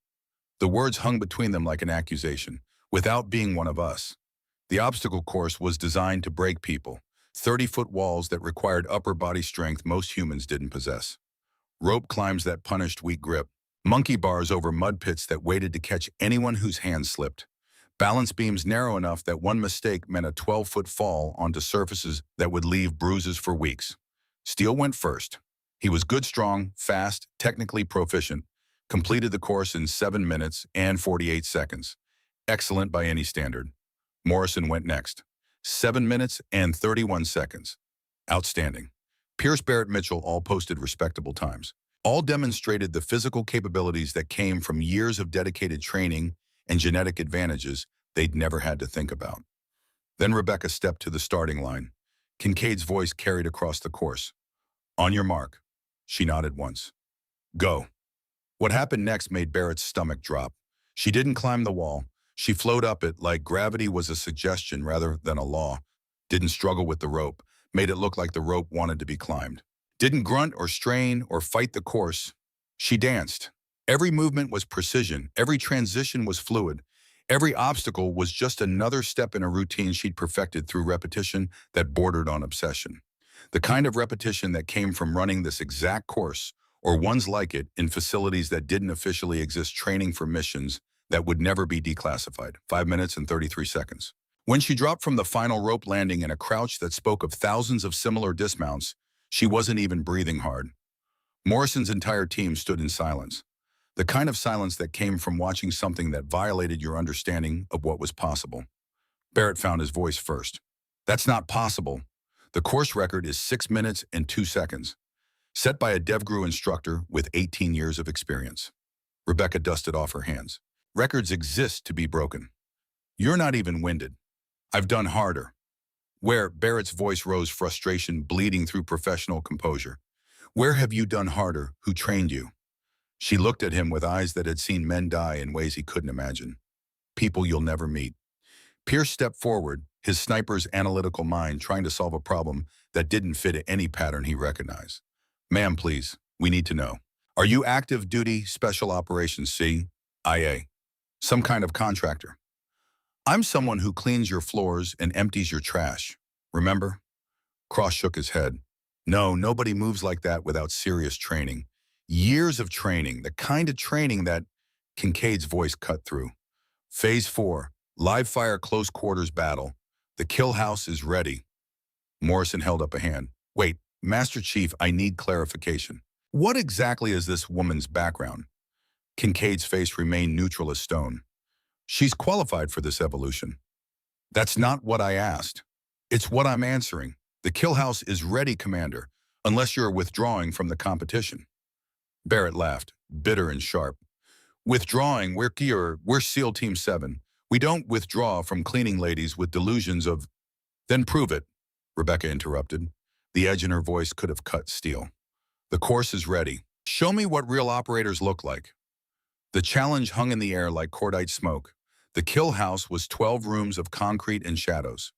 Speaker 1: The words hung between them like an accusation. Without being one of us. The obstacle course was designed to break people. 30-foot walls that required upper body strength most humans didn't possess. Rope climbs that punished weak grip. Monkey bars over mud pits that waited to catch anyone whose hand slipped. Balance beams narrow enough that one mistake meant a 12-foot fall onto surfaces that would leave bruises for weeks. Steele went first. He was good, strong, fast, technically proficient, completed the course in 7 minutes and 48 seconds. Excellent by any standard. Morrison went next. 7 minutes and 31 seconds. Outstanding. Pierce, Barrett, Mitchell all posted respectable times. All demonstrated the physical capabilities that came from years of dedicated training and genetic advantages they'd never had to think about. Then Rebecca stepped to the starting line. Kincaid's voice carried across the course. On your mark. She nodded once. Go. What happened next made Barrett's stomach drop. She didn't climb the wall. She flowed up it like gravity was a suggestion rather than a law. Didn't struggle with the rope. Made it look like the rope wanted to be climbed. Didn't grunt or strain or fight the course. She danced. Every movement was precision. Every transition was fluid. Every obstacle was just another step in a routine she'd perfected through repetition that bordered on obsession. The kind of repetition that came from running this exact course, or ones like it, in facilities that didn't officially exist, training for missions that would never be declassified. 5 minutes and 33 seconds. When she dropped from the final rope landing in a crouch that spoke of thousands of similar dismounts, she wasn't even breathing hard. Morrison's entire team stood in silence. The kind of silence that came from watching something that violated your understanding of what was possible. Barrett found his voice first. That's not possible. The course record is 6 minutes and 2 seconds, set by a DevGru instructor with 18 years of experience. Rebecca dusted off her hands. Records exist to be broken. You're not even winded. I've done harder. Where? Barrett's voice rose, frustration bleeding through professional composure. Where have you done harder? Who trained you? She looked at him with eyes that had seen men die in ways he couldn't imagine. People you'll never meet. Pierce stepped forward, his sniper's analytical mind trying to solve a problem that didn't fit any pattern he recognized. Ma'am, please, we need to know. Are you active duty special operations CIA? Some kind of contractor? I'm someone who cleans your floors and empties your trash. Remember? Cross shook his head. No, nobody moves like that without serious training. Years of training, the kind of training that Kincaid's voice cut through. Phase 4, live fire close quarters battle. The kill house is ready. Morrison held up a hand. Wait, Master Chief, I need clarification. What exactly is this woman's background? Kincaid's face remained neutral as stone. She's qualified for this evolution. That's not what I asked. It's what I'm answering. The kill house is ready, Commander, unless you're withdrawing from the competition. Barrett laughed, bitter and sharp. Withdrawing, we're SEAL Team 7. We don't withdraw from cleaning ladies with delusions of... Then prove it, Rebecca interrupted. The edge in her voice could have cut steel. The course is ready. Show me what real operators look like. The challenge hung in the air like cordite smoke. The kill house was 12 rooms of concrete and shadows.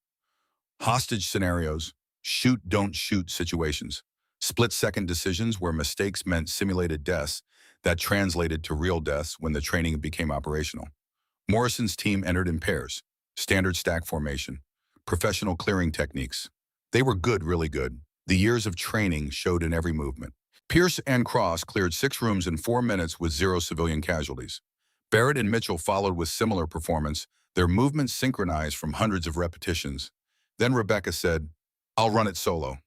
Speaker 1: Hostage scenarios, shoot, don't shoot situations. Split-second decisions where mistakes meant simulated deaths that translated to real deaths when the training became operational. Morrison's team entered in pairs, standard stack formation, professional clearing techniques. They were good, really good. The years of training showed in every movement. Pierce and Cross cleared 6 rooms in 4 minutes with 0 civilian casualties. Barrett and Mitchell followed with similar performance, their movements synchronized from hundreds of repetitions. Then Rebecca said, I'll run it solo.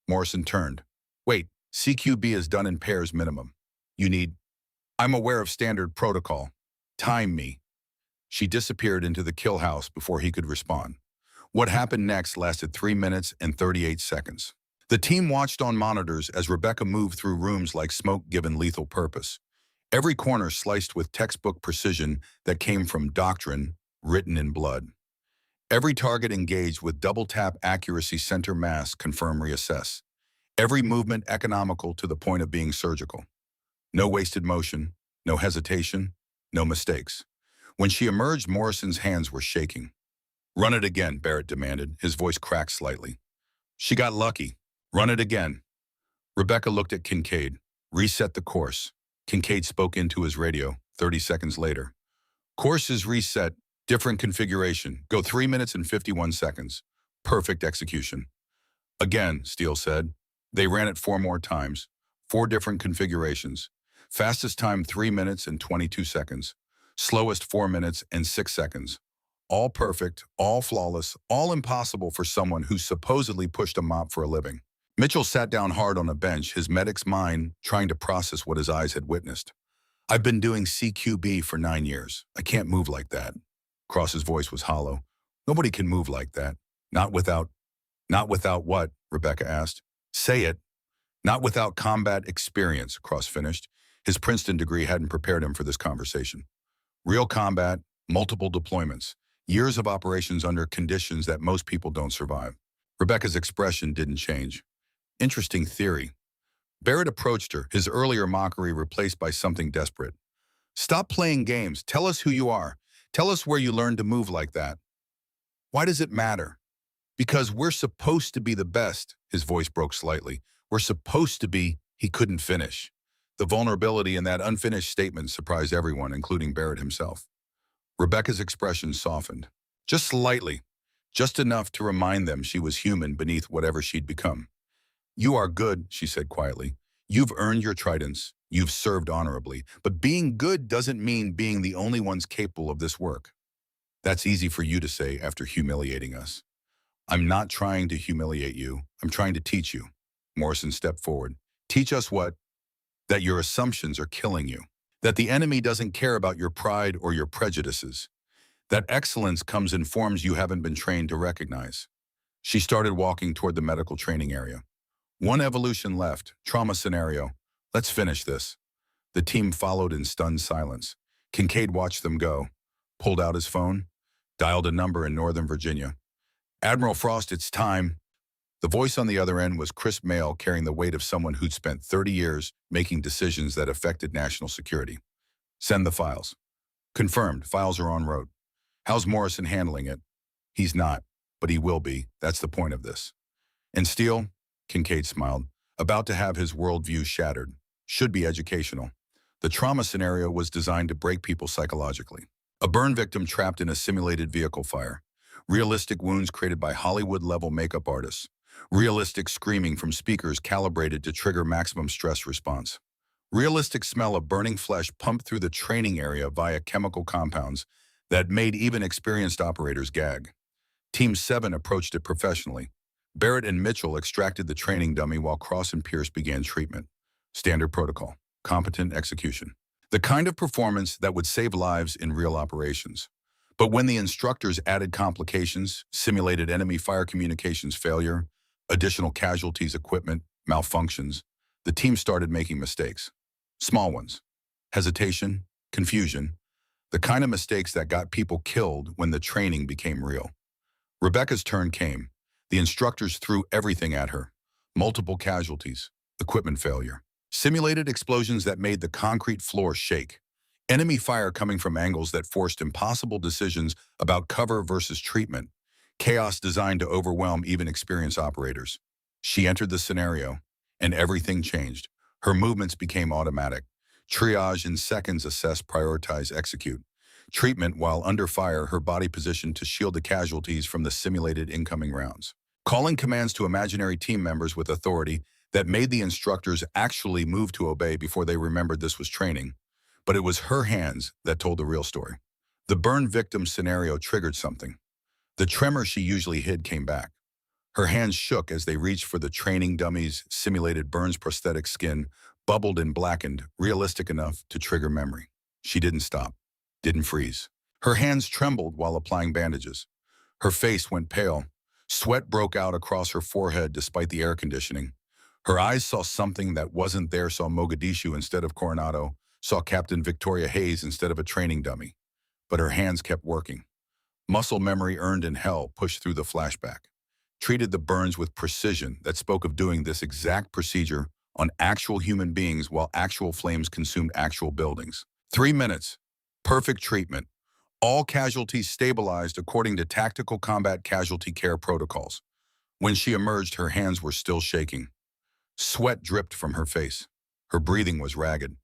Speaker 1: Morrison turned. Wait, CQB is done in pairs minimum. You need... I'm aware of standard protocol. Time me. She disappeared into the kill house before he could respond. What happened next lasted 3 minutes and 38 seconds. The team watched on monitors as Rebecca moved through rooms like smoke given lethal purpose. Every corner sliced with textbook precision that came from doctrine written in blood. Every target engaged with double-tap accuracy center mass confirm reassess. Every movement economical to the point of being surgical. No wasted motion, no hesitation, no mistakes. When she emerged, Morrison's hands were shaking. Run it again, Barrett demanded, his voice cracked slightly. She got lucky. Run it again. Rebecca looked at Kincaid. Reset the course. Kincaid spoke into his radio, 30 seconds later. Course is reset, different configuration. Go 3 minutes and 51 seconds. Perfect execution. Again, Steele said. They ran it 4 more times. 4 different configurations. Fastest time 3 minutes and 22 seconds. Slowest 4 minutes and 6 seconds. All perfect, all flawless, all impossible for someone who supposedly pushed a mop for a living. Mitchell sat down hard on a bench, his medic's mind trying to process what his eyes had witnessed. I've been doing CQB for 9 years. I can't move like that. Cross's voice was hollow. Nobody can move like that. Not without what? Rebecca asked. Say it. Not without combat experience, Cross finished. His Princeton degree hadn't prepared him for this conversation. Real combat, multiple deployments, years of operations under conditions that most people don't survive. Rebecca's expression didn't change. Interesting theory. Barrett approached her, his earlier mockery replaced by something desperate. Stop playing games. Tell us who you are. Tell us where you learned to move like that. Why does it matter? Because we're supposed to be the best. His voice broke slightly. We're supposed to be. He couldn't finish. The vulnerability in that unfinished statement surprised everyone, including Barrett himself. Rebecca's expression softened. Just slightly. Just enough to remind them she was human beneath whatever she'd become. You are good, she said quietly. You've earned your tridents. You've served honorably. But being good doesn't mean being the only ones capable of this work. That's easy for you to say after humiliating us. I'm not trying to humiliate you. I'm trying to teach you. Morrison stepped forward. Teach us what? That your assumptions are killing you. That the enemy doesn't care about your pride or your prejudices. That excellence comes in forms you haven't been trained to recognize. She started walking toward the medical training area. One evolution left, trauma scenario. Let's finish this. The team followed in stunned silence. Kincaid watched them go, pulled out his phone, dialed a number in Northern Virginia. Admiral Frost, it's time. The voice on the other end was crisp male carrying the weight of someone who'd spent 30 years making decisions that affected national security. Send the files. Confirmed, files are en route. How's Morrison handling it? He's not, but he will be. That's the point of this. And Steele, Kincaid smiled, about to have his worldview shattered. should be educational. The trauma scenario was designed to break people psychologically. A burn victim trapped in a simulated vehicle fire. Realistic wounds created by Hollywood-level makeup artists. Realistic screaming from speakers calibrated to trigger maximum stress response. Realistic smell of burning flesh pumped through the training area via chemical compounds that made even experienced operators gag. Team 7 approached it professionally. Barrett and Mitchell extracted the training dummy while Cross and Pierce began treatment. Standard protocol. Competent execution. The kind of performance that would save lives in real operations. But when the instructors added complications, simulated enemy fire communications failure, additional casualties, equipment, malfunctions, the team started making mistakes. Small ones. Hesitation, confusion, the kind of mistakes that got people killed when the training became real. Rebecca's turn came. The instructors threw everything at her. Multiple casualties, equipment failure, simulated explosions that made the concrete floor shake, enemy fire coming from angles that forced impossible decisions about cover versus treatment, chaos designed to overwhelm even experienced operators. She entered the scenario, and everything changed. Her movements became automatic. Triage in seconds, assess, prioritize, execute. Treatment while under fire, her body positioned to shield the casualties from the simulated incoming rounds. Calling commands to imaginary team members with authority that made the instructors actually move to obey before they remembered this was training. But it was her hands that told the real story. The burn victim scenario triggered something. The tremor she usually hid came back. Her hands shook as they reached for the training dummy's simulated burns. Prosthetic skin bubbled and blackened, realistic enough to trigger memory. She didn't stop, didn't freeze. Her hands trembled while applying bandages. Her face went pale. Sweat broke out across her forehead despite the air conditioning. Her eyes saw something that wasn't there, saw Mogadishu instead of Coronado, saw Captain Victoria Hayes instead of a training dummy. But her hands kept working. Muscle memory earned in hell pushed through the flashback. Treated the burns with precision that spoke of doing this exact procedure on actual human beings while actual flames consumed actual buildings. 3 minutes. Perfect treatment. All casualties stabilized according to tactical combat casualty care protocols. When she emerged, her hands were still shaking. Sweat dripped from her face. Her breathing was ragged.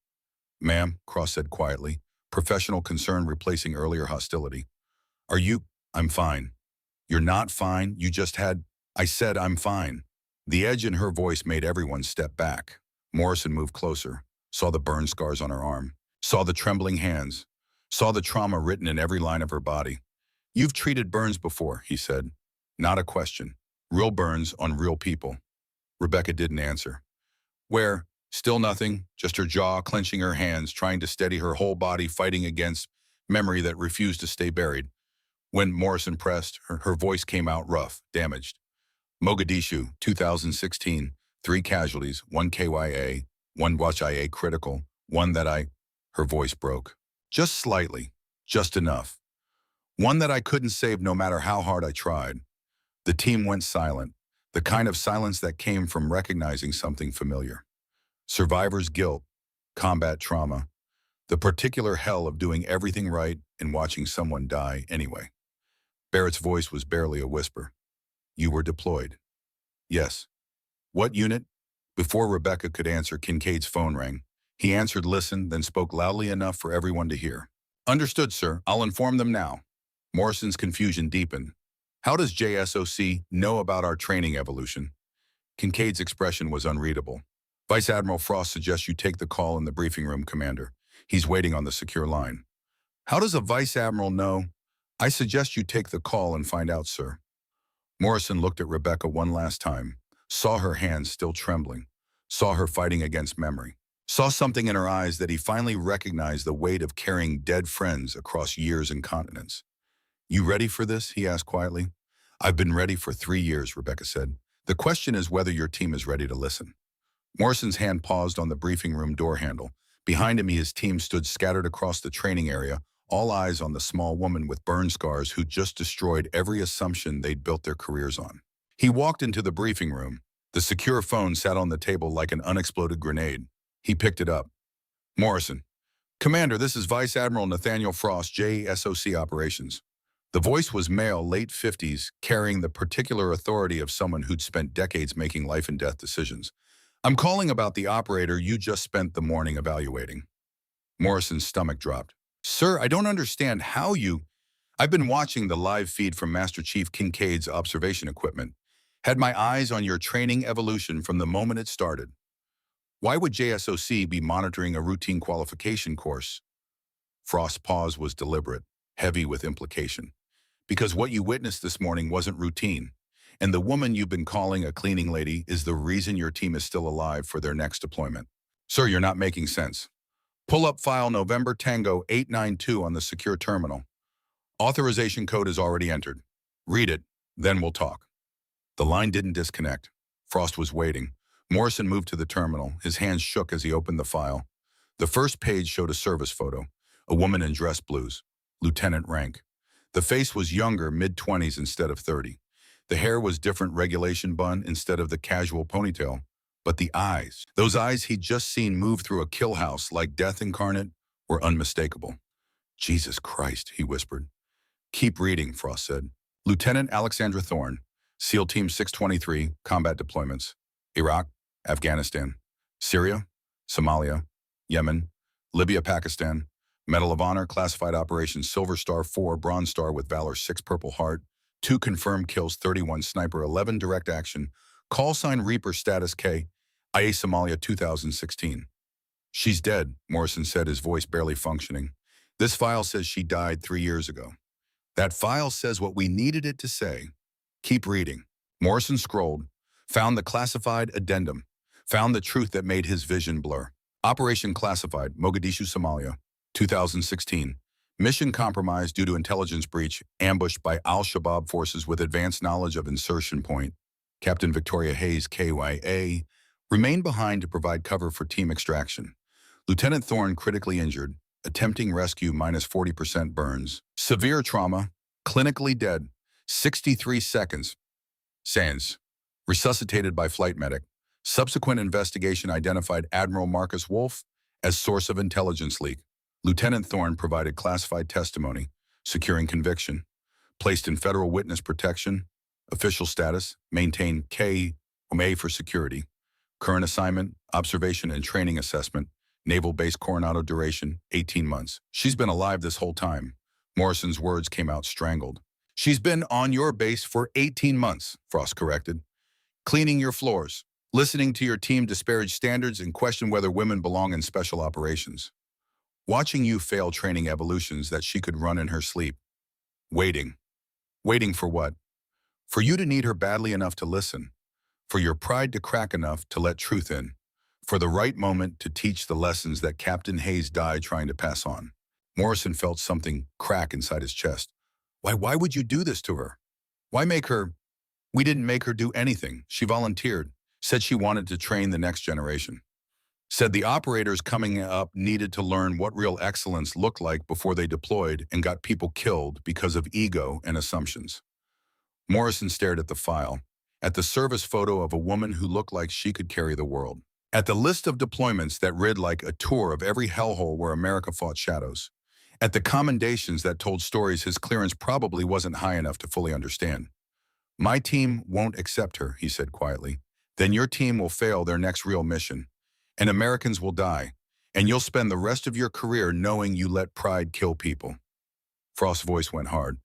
Speaker 1: "Ma'am," Cross said quietly, professional concern replacing earlier hostility. "Are you—" "I'm fine." "You're not fine. You just had—" "I said I'm fine." The edge in her voice made everyone step back. Morrison moved closer, saw the burn scars on her arm, saw the trembling hands, saw the trauma written in every line of her body. "You've treated burns before," he said. Not a question. Real burns on real people. Rebecca didn't answer. "Where?" Still nothing, just her jaw clenching, her hands trying to steady her whole body, fighting against memory that refused to stay buried. When Morrison pressed, her voice came out rough, damaged. "Mogadishu, 2016, 3 casualties, 1 KYA, 1 WACH-IA critical, 1 that I—" Her voice broke. "Just slightly, just enough. 1 that I couldn't save no matter how hard I tried." The team went silent, the kind of silence that came from recognizing something familiar. Survivor's guilt, combat trauma, the particular hell of doing everything right and watching someone die anyway. Barrett's voice was barely a whisper. "You were deployed." "Yes." "What unit?" Before Rebecca could answer, Kincaid's phone rang. He answered, listened, then spoke loudly enough for everyone to hear. "Understood, sir. I'll inform them now." Morrison's confusion deepened. "How does JSOC know about our training evolution?" Kincaid's expression was unreadable. "Vice Admiral Frost suggests you take the call in the briefing room, Commander. He's waiting on the secure line." "How does a Vice Admiral know?" "I suggest you take the call and find out, sir." Morrison looked at Rebecca one last time, saw her hands still trembling, saw her fighting against memory, saw something in her eyes that he finally recognized: the weight of carrying dead friends across years and continents. "You ready for this?" he asked quietly. "I've been ready for 3 years," Rebecca said. "The question is whether your team is ready to listen." Morrison's hand paused on the briefing room door handle. Behind him, his team stood scattered across the training area, all eyes on the small woman with burn scars who just destroyed every assumption they'd built their careers on. He walked into the briefing room. The secure phone sat on the table like an unexploded grenade. He picked it up. "Morrison." "Commander, this is Vice Admiral Nathaniel Frost, JSOC Operations." The voice was male, late 50s, carrying the particular authority of someone who'd spent decades making life and death decisions. I'm calling about the operator you just spent the morning evaluating. Morrison's stomach dropped. Sir, I don't understand how you... I've been watching the live feed from Master Chief Kincaid's observation equipment. Had my eyes on your training evolution from the moment it started. Why would JSOC be monitoring a routine qualification course? Frost's pause was deliberate, heavy with implication. Because what you witnessed this morning wasn't routine. And the woman you've been calling a cleaning lady is the reason your team is still alive for their next deployment. Sir, you're not making sense. Pull up file November Tango 892 on the secure terminal. Authorization code is already entered. Read it, then we'll talk. The line didn't disconnect. Frost was waiting. Morrison moved to the terminal. His hands shook as he opened the file. The first page showed a service photo, a woman in dress blues, lieutenant rank. The face was younger, mid-20s instead of 30. The hair was different regulation bun instead of the casual ponytail. But the eyes, those eyes he'd just seen move through a kill house like death incarnate, were unmistakable. Jesus Christ, he whispered. Keep reading, Frost said. Lieutenant Alexandra Thorne, SEAL Team 623, combat deployments. Iraq, Afghanistan, Syria, Somalia, Yemen, Libya, Pakistan. Medal of Honor, classified operations Silver Star 4, Bronze Star with Valor 6, Purple Heart, 2 confirmed kills, 31 sniper, 11 direct action, call sign Reaper, status K, IA Somalia 2016. She's dead, Morrison said, his voice barely functioning. This file says she died 3 years ago. That file says what we needed it to say. Keep reading. Morrison scrolled, found the classified addendum, found the truth that made his vision blur. Operation Classified, Mogadishu, Somalia, 2016. Mission compromised due to intelligence breach, ambushed by Al-Shabaab forces with advanced knowledge of insertion point. Captain Victoria Hayes, KYA, remained behind to provide cover for team extraction. Lieutenant Thorne critically injured, attempting rescue minus 40% burns. Severe trauma, clinically dead, 63 seconds. Sands, resuscitated by flight medic. Subsequent investigation identified Admiral Marcus Wolf as source of intelligence leak. Lieutenant Thorne provided classified testimony, securing conviction. Placed in federal witness protection. Official status, maintain KOMA for security. Current assignment, observation and training assessment. Naval Base Coronado duration, 18 months. She's been alive this whole time. Morrison's words came out strangled. She's been on your base for 18 months, Frost corrected. Cleaning your floors, listening to your team disparage standards and question whether women belong in special operations. Watching you fail training evolutions that she could run in her sleep. Waiting. Waiting for what? For you to need her badly enough to listen. For your pride to crack enough to let truth in. For the right moment to teach the lessons that Captain Hayes died trying to pass on. Morrison felt something crack inside his chest. Why would you do this to her? Why make her... We didn't make her do anything. She volunteered. Said she wanted to train the next generation. Said the operators coming up needed to learn what real excellence looked like before they deployed and got people killed because of ego and assumptions. Morrison stared at the file, at the service photo of a woman who looked like she could carry the world, at the list of deployments that read like a tour of every hellhole where America fought shadows, at the commendations that told stories his clearance probably wasn't high enough to fully understand. My team won't accept her, he said quietly. Then your team will fail their next real mission. And Americans will die, and you'll spend the rest of your career knowing you let pride kill people. Frost's voice went hard.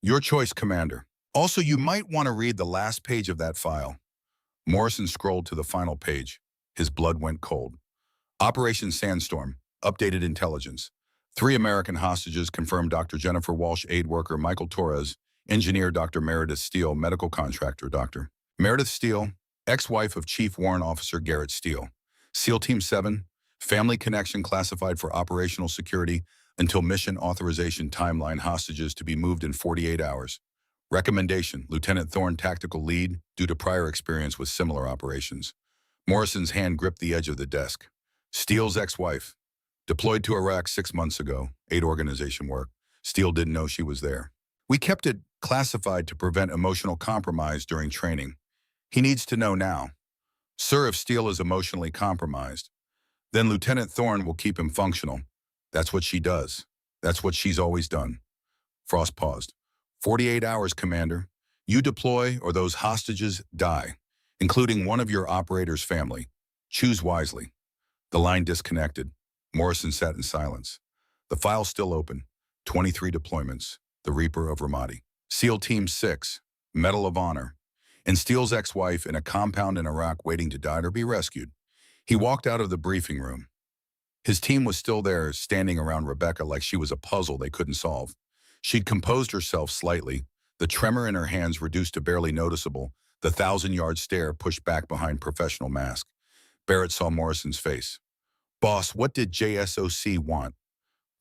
Speaker 1: Your choice, Commander. Also, you might want to read the last page of that file. Morrison scrolled to the final page. His blood went cold. Operation Sandstorm, updated intelligence. 3 American hostages confirmed Dr. Jennifer Walsh, aid worker Michael Torres, engineer Dr. Meredith Steele, medical contractor Dr. Meredith Steele, ex-wife of Chief Warrant Officer Garrett Steele. SEAL Team 7, family connection classified for operational security until mission authorization timeline, hostages to be moved in 48 hours. Recommendation, Lieutenant Thorne, tactical lead, due to prior experience with similar operations. Morrison's hand gripped the edge of the desk. Steele's ex-wife, deployed to Iraq 6 months ago, aid organization work. Steele didn't know she was there. We kept it classified to prevent emotional compromise during training. He needs to know now. Sir, if Steele is emotionally compromised, then Lieutenant Thorne will keep him functional. That's what she does. That's what she's always done. Frost paused. 48 hours, Commander. You deploy or those hostages die, including one of your operators' family. Choose wisely. The line disconnected. Morrison sat in silence. The file still open. 23 deployments. The Reaper of Ramadi. SEAL Team 6. Medal of Honor. And Steele's ex-wife in a compound in Iraq waiting to die or be rescued. He walked out of the briefing room. His team was still there, standing around Rebecca like she was a puzzle they couldn't solve. She'd composed herself slightly, the tremor in her hands reduced to barely noticeable, the 1,000-yard stare pushed back behind professional mask. Barrett saw Morrison's face. "Boss, what did JSOC want?"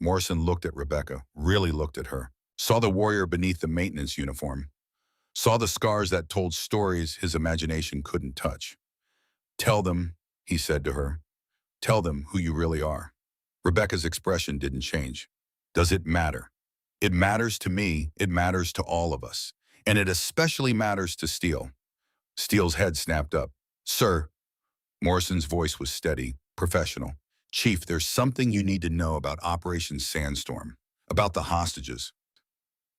Speaker 1: Morrison looked at Rebecca, really looked at her, saw the warrior beneath the maintenance uniform, saw the scars that told stories his imagination couldn't touch. "Tell them," he said to her. "Tell them who you really are." Rebecca's expression didn't change. "Does it matter?" "It matters to me, it matters to all of us. And it especially matters to Steele." Steele's head snapped up. "Sir." Morrison's voice was steady, professional. "Chief, there's something you need to know about Operation Sandstorm, about the hostages."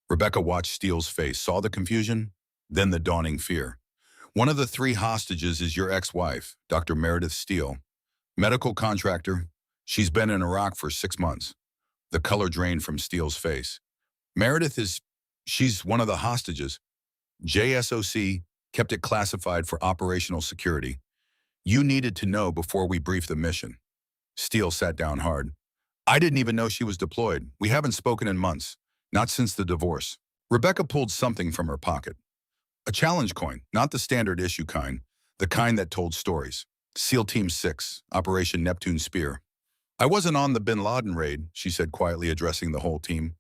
Speaker 1: Rebecca watched Steele's face, saw the confusion, then the dawning fear. "One of the 3 hostages is your ex-wife, Dr. Meredith Steele. Medical contractor. She's been in Iraq for 6 months." The color drained from Steele's face. She's one of the hostages. JSOC kept it classified for operational security. You needed to know before we briefed the mission." Steele sat down hard. "I didn't even know she was deployed. We haven't spoken in months, not since the divorce." Rebecca pulled something from her pocket. A challenge coin, not the standard issue kind, the kind that told stories. SEAL Team 6, Operation Neptune Spear. "I wasn't on the Bin Laden raid," she said quietly, addressing the whole team.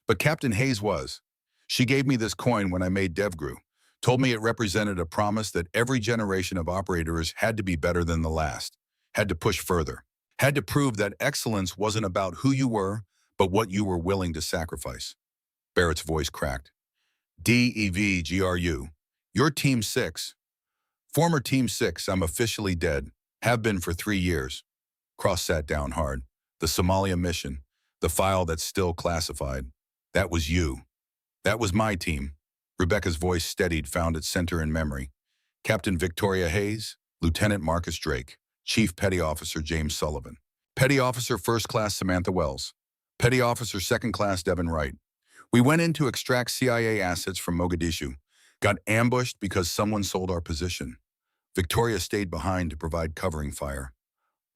Speaker 1: "But Captain Hayes was. She gave me this coin when I made DevGru, told me it represented a promise that every generation of operators had to be better than the last, had to push further, had to prove that excellence wasn't about who you were, but what you were willing to sacrifice." Barrett's voice cracked. "DEVGRU, you're Team 6. Former Team 6, I'm officially dead. Have been for 3 years." Cross sat down hard. "The Somalia mission, the file that's still classified. That was you. That was my team." Rebecca's voice steadied, found its center in memory. "Captain Victoria Hayes, Lieutenant Marcus Drake, Chief Petty Officer James Sullivan, Petty Officer First Class Samantha Wells, Petty Officer Second Class Devin Wright. We went in to extract CIA assets from Mogadishu, got ambushed because someone sold our position. Victoria stayed behind to provide covering fire.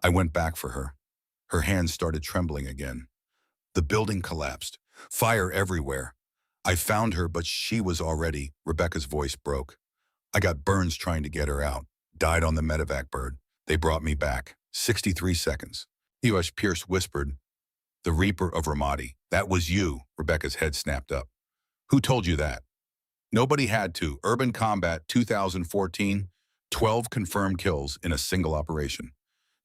Speaker 1: I went back for her. Her hands started trembling again. The building collapsed. Fire everywhere. I found her, but she was already..." Rebecca's voice broke. "I got burns trying to get her out. Died on the medevac bird. They brought me back. 63 seconds. U.S. Pierce whispered, "The Reaper of Ramadi. That was you." Rebecca's head snapped up. "Who told you that?" "Nobody had to. Urban Combat 2014, 12 confirmed kills in a single operation.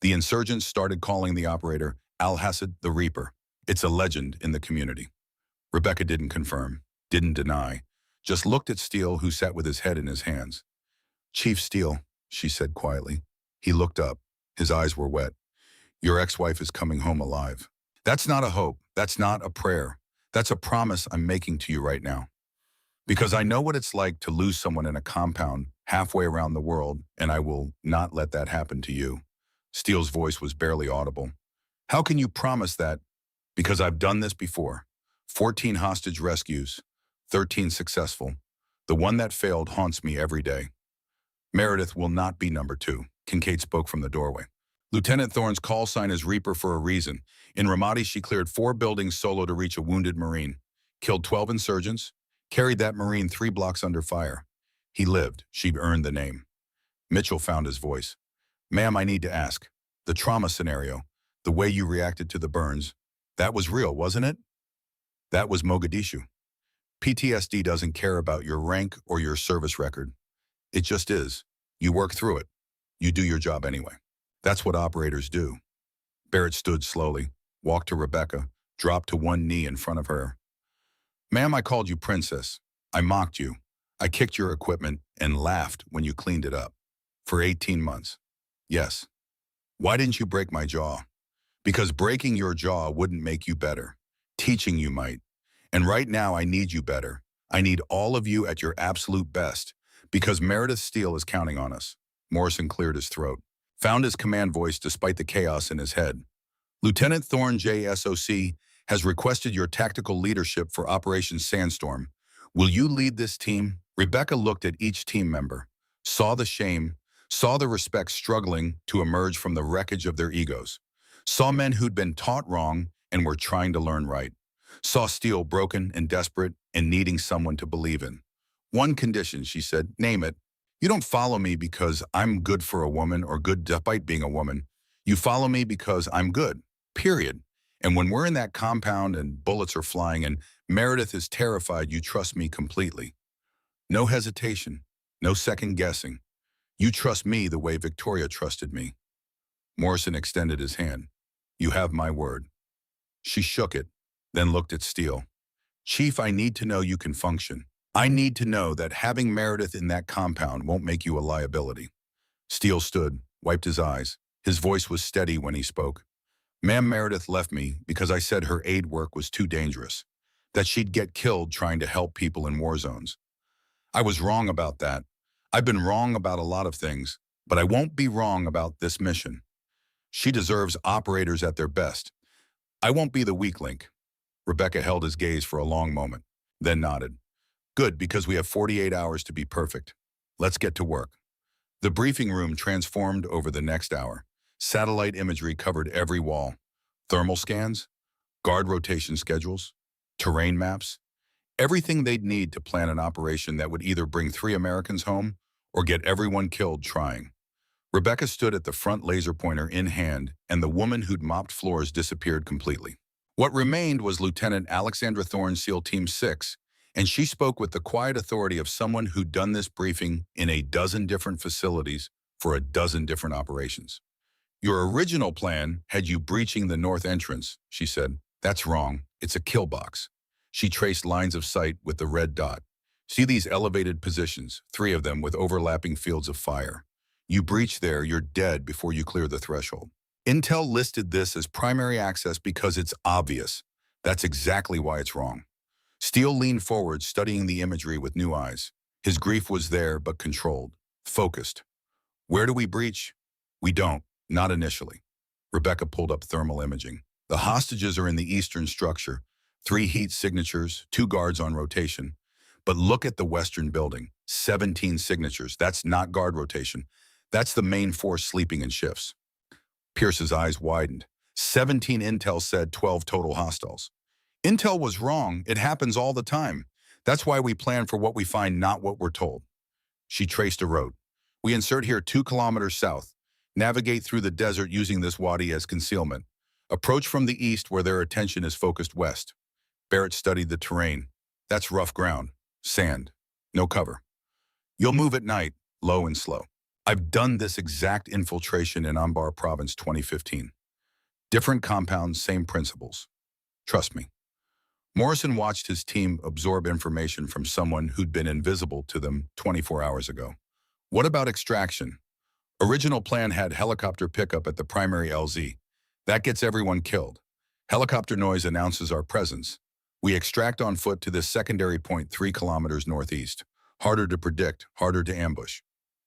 Speaker 1: The insurgents started calling the operator Al-Hassad the Reaper. It's a legend in the community." Rebecca didn't confirm, didn't deny, just looked at Steele, who sat with his head in his hands. "Chief Steele," she said quietly. He looked up. His eyes were wet. "Your ex-wife is coming home alive. That's not a hope. That's not a prayer. That's a promise I'm making to you right now. Because I know what it's like to lose someone in a compound halfway around the world, and I will not let that happen to you." Steele's voice was barely audible. "How can you promise that?" "Because I've done this before. 14 hostage rescues, 13 successful. The one that failed haunts me every day. Meredith will not be number 2. Kincaid spoke from the doorway. "Lieutenant Thorne's call sign is Reaper for a reason. In Ramadi, she cleared 4 buildings solo to reach a wounded Marine, killed 12 insurgents, carried that Marine 3 blocks under fire. He lived. She earned the name." Mitchell found his voice. "Ma'am, I need to ask. The trauma scenario, the way you reacted to the burns, that was real, wasn't it?" "That was Mogadishu. PTSD doesn't care about your rank or your service record. It just is. You work through it. You do your job anyway. That's what operators do." Barrett stood slowly, walked to Rebecca, dropped to one knee in front of her. "Ma'am, I called you princess. I mocked you. I kicked your equipment and laughed when you cleaned it up. For 18 months. Yes. Why didn't you break my jaw? Because breaking your jaw wouldn't make you better. Teaching you might. And right now I need you better. I need all of you at your absolute best, because Meredith Steele is counting on us." Morrison cleared his throat. found his command voice despite the chaos in his head. Lieutenant Thorne JSOC has requested your tactical leadership for Operation Sandstorm. Will you lead this team? Rebecca looked at each team member, saw the shame, saw the respect struggling to emerge from the wreckage of their egos, saw men who'd been taught wrong and were trying to learn right, saw Steele broken and desperate and needing someone to believe in. One condition, she said, name it. You don't follow me because I'm good for a woman or good despite being a woman. You follow me because I'm good, period. And when we're in that compound and bullets are flying and Meredith is terrified, you trust me completely. No hesitation, no second guessing. You trust me the way Victoria trusted me. Morrison extended his hand. You have my word. She shook it, then looked at Steele. Chief, I need to know you can function. I need to know that having Meredith in that compound won't make you a liability. Steele stood, wiped his eyes. His voice was steady when he spoke. Ma'am Meredith left me because I said her aid work was too dangerous, that she'd get killed trying to help people in war zones. I was wrong about that. I've been wrong about a lot of things, but I won't be wrong about this mission. She deserves operators at their best. I won't be the weak link. Rebecca held his gaze for a long moment, then nodded. Good, because we have 48 hours to be perfect. Let's get to work. The briefing room transformed over the next hour. Satellite imagery covered every wall. Thermal scans, guard rotation schedules, terrain maps, everything they'd need to plan an operation that would either bring 3 Americans home or get everyone killed trying. Rebecca stood at the front laser pointer in hand, and the woman who'd mopped floors disappeared completely. What remained was Lieutenant Alexandra Thorne, SEAL Team 6, and she spoke with the quiet authority of someone who'd done this briefing in a dozen different facilities for a dozen different operations. Your original plan had you breaching the north entrance, she said. That's wrong. It's a kill box. She traced lines of sight with the red dot. See these elevated positions, 3 of them with overlapping fields of fire. You breach there, you're dead before you clear the threshold. Intel listed this as primary access because it's obvious. That's exactly why it's wrong. Steele leaned forward, studying the imagery with new eyes. His grief was there, but controlled, focused. Where do we breach? We don't, not initially. Rebecca pulled up thermal imaging. The hostages are in the eastern structure, 3 heat signatures, 2 guards on rotation. But look at the western building, 17 signatures. That's not guard rotation. That's the main force sleeping in shifts. Pierce's eyes widened. 17 Intel said 12 total hostiles. Intel was wrong. It happens all the time. That's why we plan for what we find, not what we're told. She traced a route. We insert here 2 kilometers south. Navigate through the desert using this wadi as concealment. Approach from the east where their attention is focused west. Barrett studied the terrain. That's rough ground. Sand. No cover. You'll move at night, low and slow. I've done this exact infiltration in Anbar Province 2015. Different compounds, same principles. Trust me. Morrison watched his team absorb information from someone who'd been invisible to them 24 hours ago. What about extraction? Original plan had helicopter pickup at the primary LZ. That gets everyone killed. Helicopter noise announces our presence. We extract on foot to this secondary point 3 kilometers northeast. Harder to predict, harder to ambush.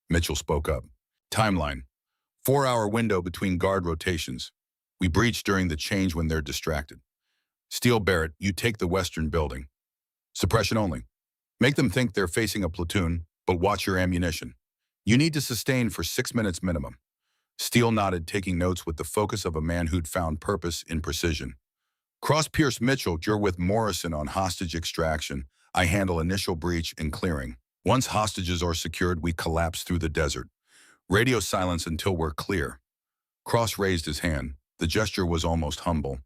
Speaker 1: Mitchell spoke up. Timeline. 4-hour window between guard rotations. We breach during the change when they're distracted. Steele, Barrett, you take the western building. Suppression only. Make them think they're facing a platoon, but watch your ammunition. You need to sustain for 6 minutes minimum. Steele nodded, taking notes with the focus of a man who'd found purpose in precision. Cross Pierce Mitchell, you're with Morrison on hostage extraction. I handle initial breach and clearing. Once hostages are secured, we collapse through the desert. Radio silence until we're clear. Cross raised his hand. The gesture was almost humble.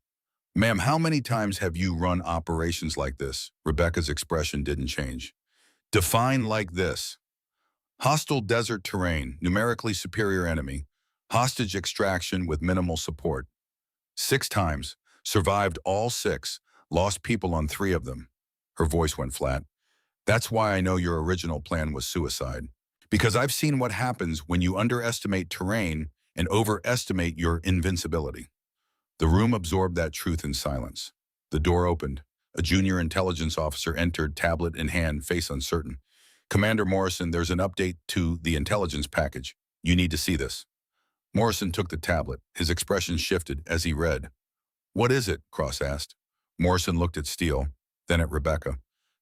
Speaker 1: Ma'am, how many times have you run operations like this? Rebecca's expression didn't change. Define like this. Hostile desert terrain, numerically superior enemy. Hostage extraction with minimal support. 6 times. Survived all 6. Lost people on 3 of them. Her voice went flat. That's why I know your original plan was suicide. Because I've seen what happens when you underestimate terrain and overestimate your invincibility. The room absorbed that truth in silence. The door opened. A junior intelligence officer entered, tablet in hand, face uncertain. Commander Morrison, there's an update to the intelligence package. You need to see this. Morrison took the tablet. His expression shifted as he read. "What is it?" Cross asked. Morrison looked at Steele, then at Rebecca.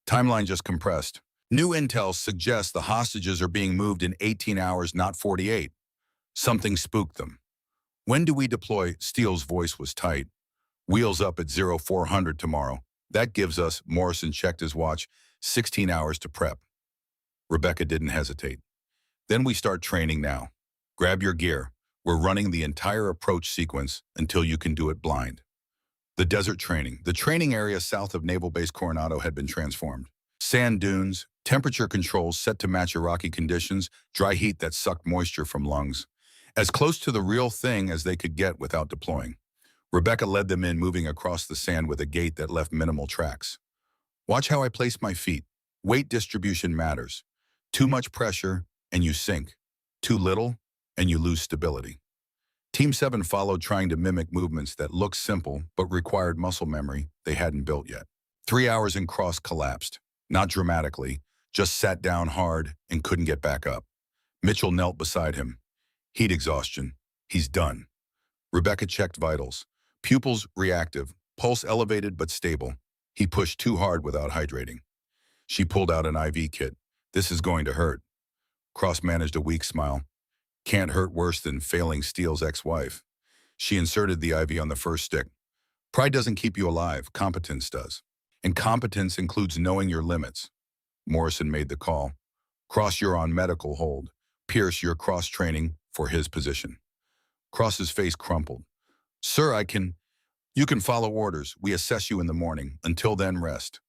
Speaker 1: "Timeline just compressed. New intel suggests the hostages are being moved in 18 hours, not 48. Something spooked them. When do we deploy?" Steele's voice was tight. "Wheels up at 0400 tomorrow. That gives us," Morrison checked his watch, 16 hours to prep. Rebecca didn't hesitate. "Then we start training now. Grab your gear. We're running the entire approach sequence until you can do it blind." The desert training. The training area south of Naval Base Coronado had been transformed. Sand dunes, temperature controls set to match Iraqi conditions, dry heat that sucked moisture from lungs. As close to the real thing as they could get without deploying. Rebecca led them in, moving across the sand with a gait that left minimal tracks. "Watch how I place my feet. Weight distribution matters. Too much pressure, and you sink. Too little, and you lose stability." Team 7 followed, trying to mimic movements that looked simple but required muscle memory they hadn't built yet. 3 hours in, Cross collapsed. Not dramatically, just sat down hard and couldn't get back up. Mitchell knelt beside him. Heat exhaustion. He's done. Rebecca checked vitals. Pupils reactive, pulse elevated but stable. He pushed too hard without hydrating. She pulled out an IV kit. "This is going to hurt." Cross managed a weak smile. "Can't hurt worse than failing Steele's ex-wife." She inserted the IV on the first stick. "Pride doesn't keep you alive, competence does. And competence includes knowing your limits." Morrison made the call. "Cross, you're on medical hold. Pierce, you're cross-training for his position." Cross's face crumpled. "Sir, you can follow orders. We assess you in the morning. Until then, rest."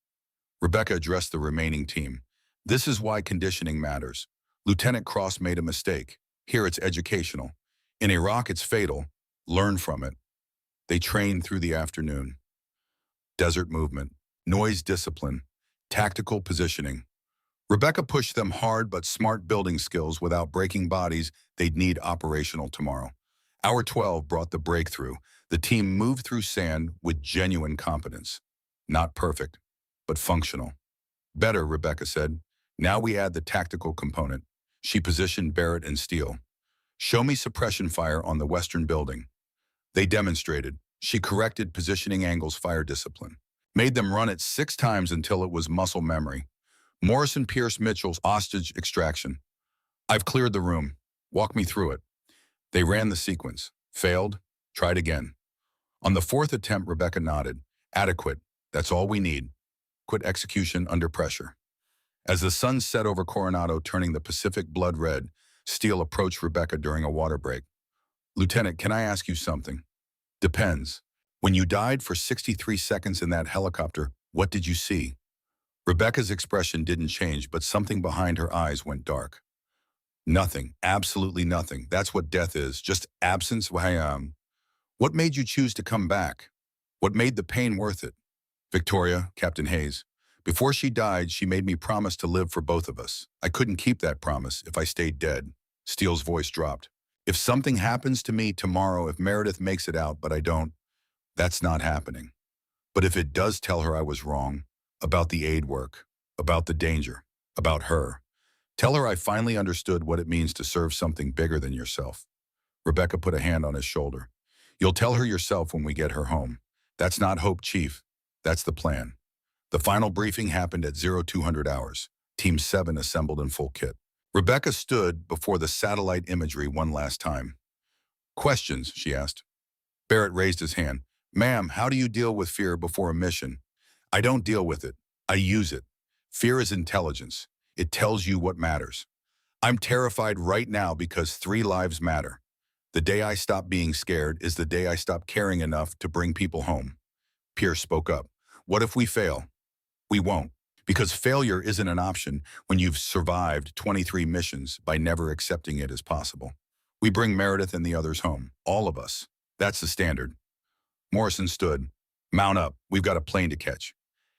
Speaker 1: Rebecca addressed the remaining team. "This is why conditioning matters. Lieutenant Cross made a mistake. Here it's educational. In Iraq, it's fatal. Learn from it." They trained through the afternoon. Desert movement, noise discipline, tactical positioning. Rebecca pushed them hard but smart building skills without breaking bodies they'd need operational tomorrow. Hour 12 brought the breakthrough. The team moved through sand with genuine competence. Not perfect, but functional. "Better," Rebecca said. "Now we add the tactical component." She positioned Barrett and Steele. "Show me suppression fire on the western building." They demonstrated. She corrected positioning angles, fire discipline. Made them run it 6 times until it was muscle memory. Morrison pierced Mitchell's hostage extraction. "I've cleared the room. Walk me through it." They ran the sequence. Failed. Tried again. On the 4th attempt, Rebecca nodded. "Adequate. That's all we need. Quit execution under pressure." As the sun set over Coronado, turning the Pacific blood red, Steele approached Rebecca during a water break. "Lieutenant, can I ask you something?" "Depends. When you died for 63 seconds in that helicopter, what did you see?" Rebecca's expression didn't change, but something behind her eyes went dark. "Nothing. Absolutely nothing. That's what death is. Just absence. What made you choose to come back? What made the pain worth it?" "Victoria," Captain Hayes. "Before she died, she made me promise to live for both of us. I couldn't keep that promise if I stayed dead." Steele's voice dropped. "If something happens to me tomorrow, if Meredith makes it out, but I don't, that's not happening. But if it does, tell her I was wrong. About the aid work. About the danger. About her. Tell her I finally understood what it means to serve something bigger than yourself." Rebecca put a hand on his shoulder. "You'll tell her yourself when we get her home. That's not hope, Chief. That's the plan." The final briefing happened at 0200 hours. Team 7 assembled in full kit. Rebecca stood before the satellite imagery one last time. "Questions?" she asked. Barrett raised his hand. "Ma'am, how do you deal with fear before a mission?" "I don't deal with it. I use it. Fear is intelligence. It tells you what matters. I'm terrified right now because 3 lives matter. The day I stop being scared is the day I stop caring enough to bring people home." Pierce spoke up. "What if we fail?" "We won't, because failure isn't an option when you've survived 23 missions by never accepting it as possible. We bring Meredith and the others home, all of us. That's the standard." Morrison stood. "Mount up. We've got a plane to catch."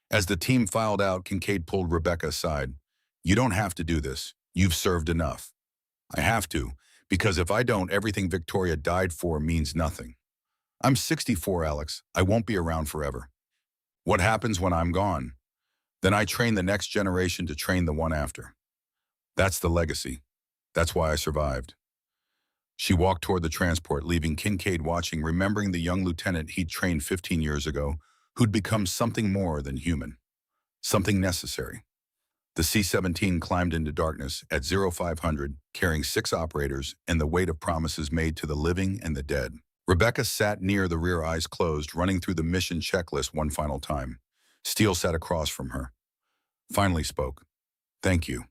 Speaker 1: As the team filed out, Kincaid pulled Rebecca aside. "You don't have to do this. You've served enough." "I have to, because if I don't, everything Victoria died for means nothing. I'm 64, Alex. I won't be around forever. What happens when I'm gone? Then I train the next generation to train the one after. That's the legacy. That's why I survived." She walked toward the transport, leaving Kincaid watching, remembering the young lieutenant he'd trained 15 years ago, who'd become something more than human, something necessary. The C-17 climbed into darkness at 0500, carrying 6 operators and the weight of promises made to the living and the dead. Rebecca sat near the rear, eyes closed, running through the mission checklist one final time. Steele sat across from her. Finally spoke. Thank you.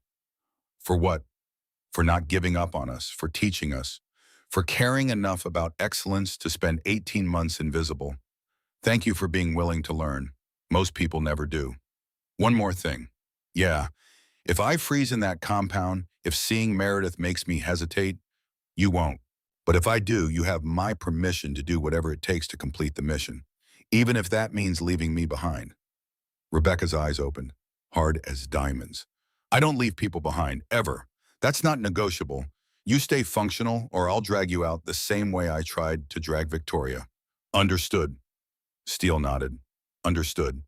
Speaker 1: For what? For not giving up on us, for teaching us, for caring enough about excellence to spend 18 months invisible. Thank you for being willing to learn. Most people never do. One more thing. Yeah, if I freeze in that compound, if seeing Meredith makes me hesitate, you won't. But if I do, you have my permission to do whatever it takes to complete the mission, even if that means leaving me behind. Rebecca's eyes opened, hard as diamonds. I don't leave people behind, ever. That's not negotiable. You stay functional, or I'll drag you out the same way I tried to drag Victoria. Understood. Steele nodded. Understood.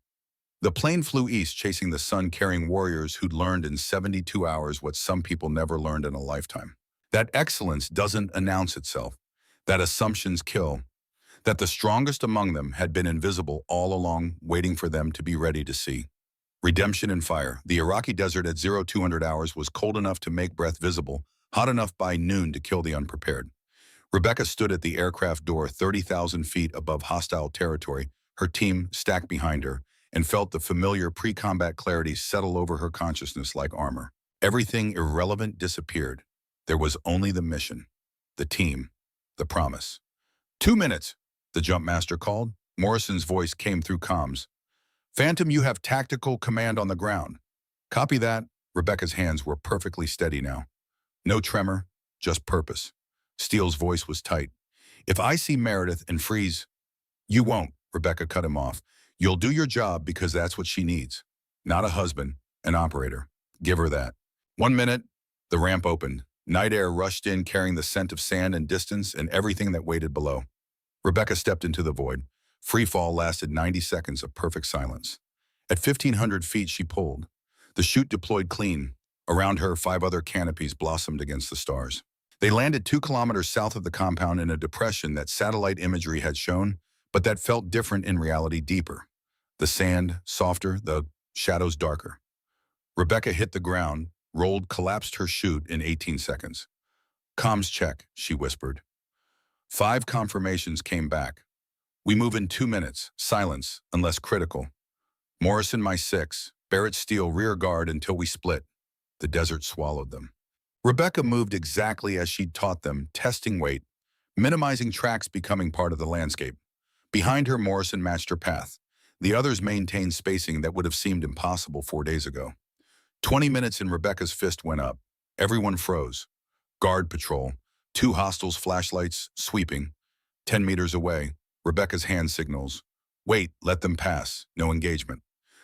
Speaker 1: The plane flew east, chasing the sun, carrying warriors who'd learned in 72 hours what some people never learned in a lifetime. That excellence doesn't announce itself, that assumptions kill, that the strongest among them had been invisible all along, waiting for them to be ready to see. Redemption and fire. The Iraqi desert at 0200 hours was cold enough to make breath visible, hot enough by noon to kill the unprepared. Rebecca stood at the aircraft door 30,000 feet above hostile territory, her team stacked behind her, and felt the familiar pre-combat clarity settle over her consciousness like armor. Everything irrelevant disappeared. There was only the mission, the team, the promise. 2 minutes, the jump master called. Morrison's voice came through comms. Phantom, you have tactical command on the ground. Copy that. Rebecca's hands were perfectly steady now. No tremor, just purpose. Steele's voice was tight. If I see Meredith and freeze, you won't, Rebecca cut him off. You'll do your job because that's what she needs. Not a husband, an operator. Give her that. 1 minute, the ramp opened. Night air rushed in, carrying the scent of sand and distance and everything that waited below. Rebecca stepped into the void. Free fall lasted 90 seconds of perfect silence. At 1,500 feet, she pulled. The chute deployed clean. Around her, 5 other canopies blossomed against the stars. They landed 2 kilometers south of the compound in a depression that satellite imagery had shown, but that felt different in reality, deeper. The sand, softer, the shadows darker. Rebecca hit the ground, rolled, collapsed her chute in 18 seconds. Comms check, she whispered. 5 confirmations came back. We move in 2 minutes, silence, unless critical. Morrison, my 6, Barrett, Steele, rear guard until we split. The desert swallowed them. Rebecca moved exactly as she'd taught them, testing weight, minimizing tracks, becoming part of the landscape. Behind her, Morrison matched her path. The others maintained spacing that would have seemed impossible 4 days ago. 20 minutes and Rebecca's fist went up. Everyone froze. Guard patrol. 2 hostiles, flashlights, sweeping. 10 meters away, Rebecca's hand signals. Wait, let them pass. No engagement.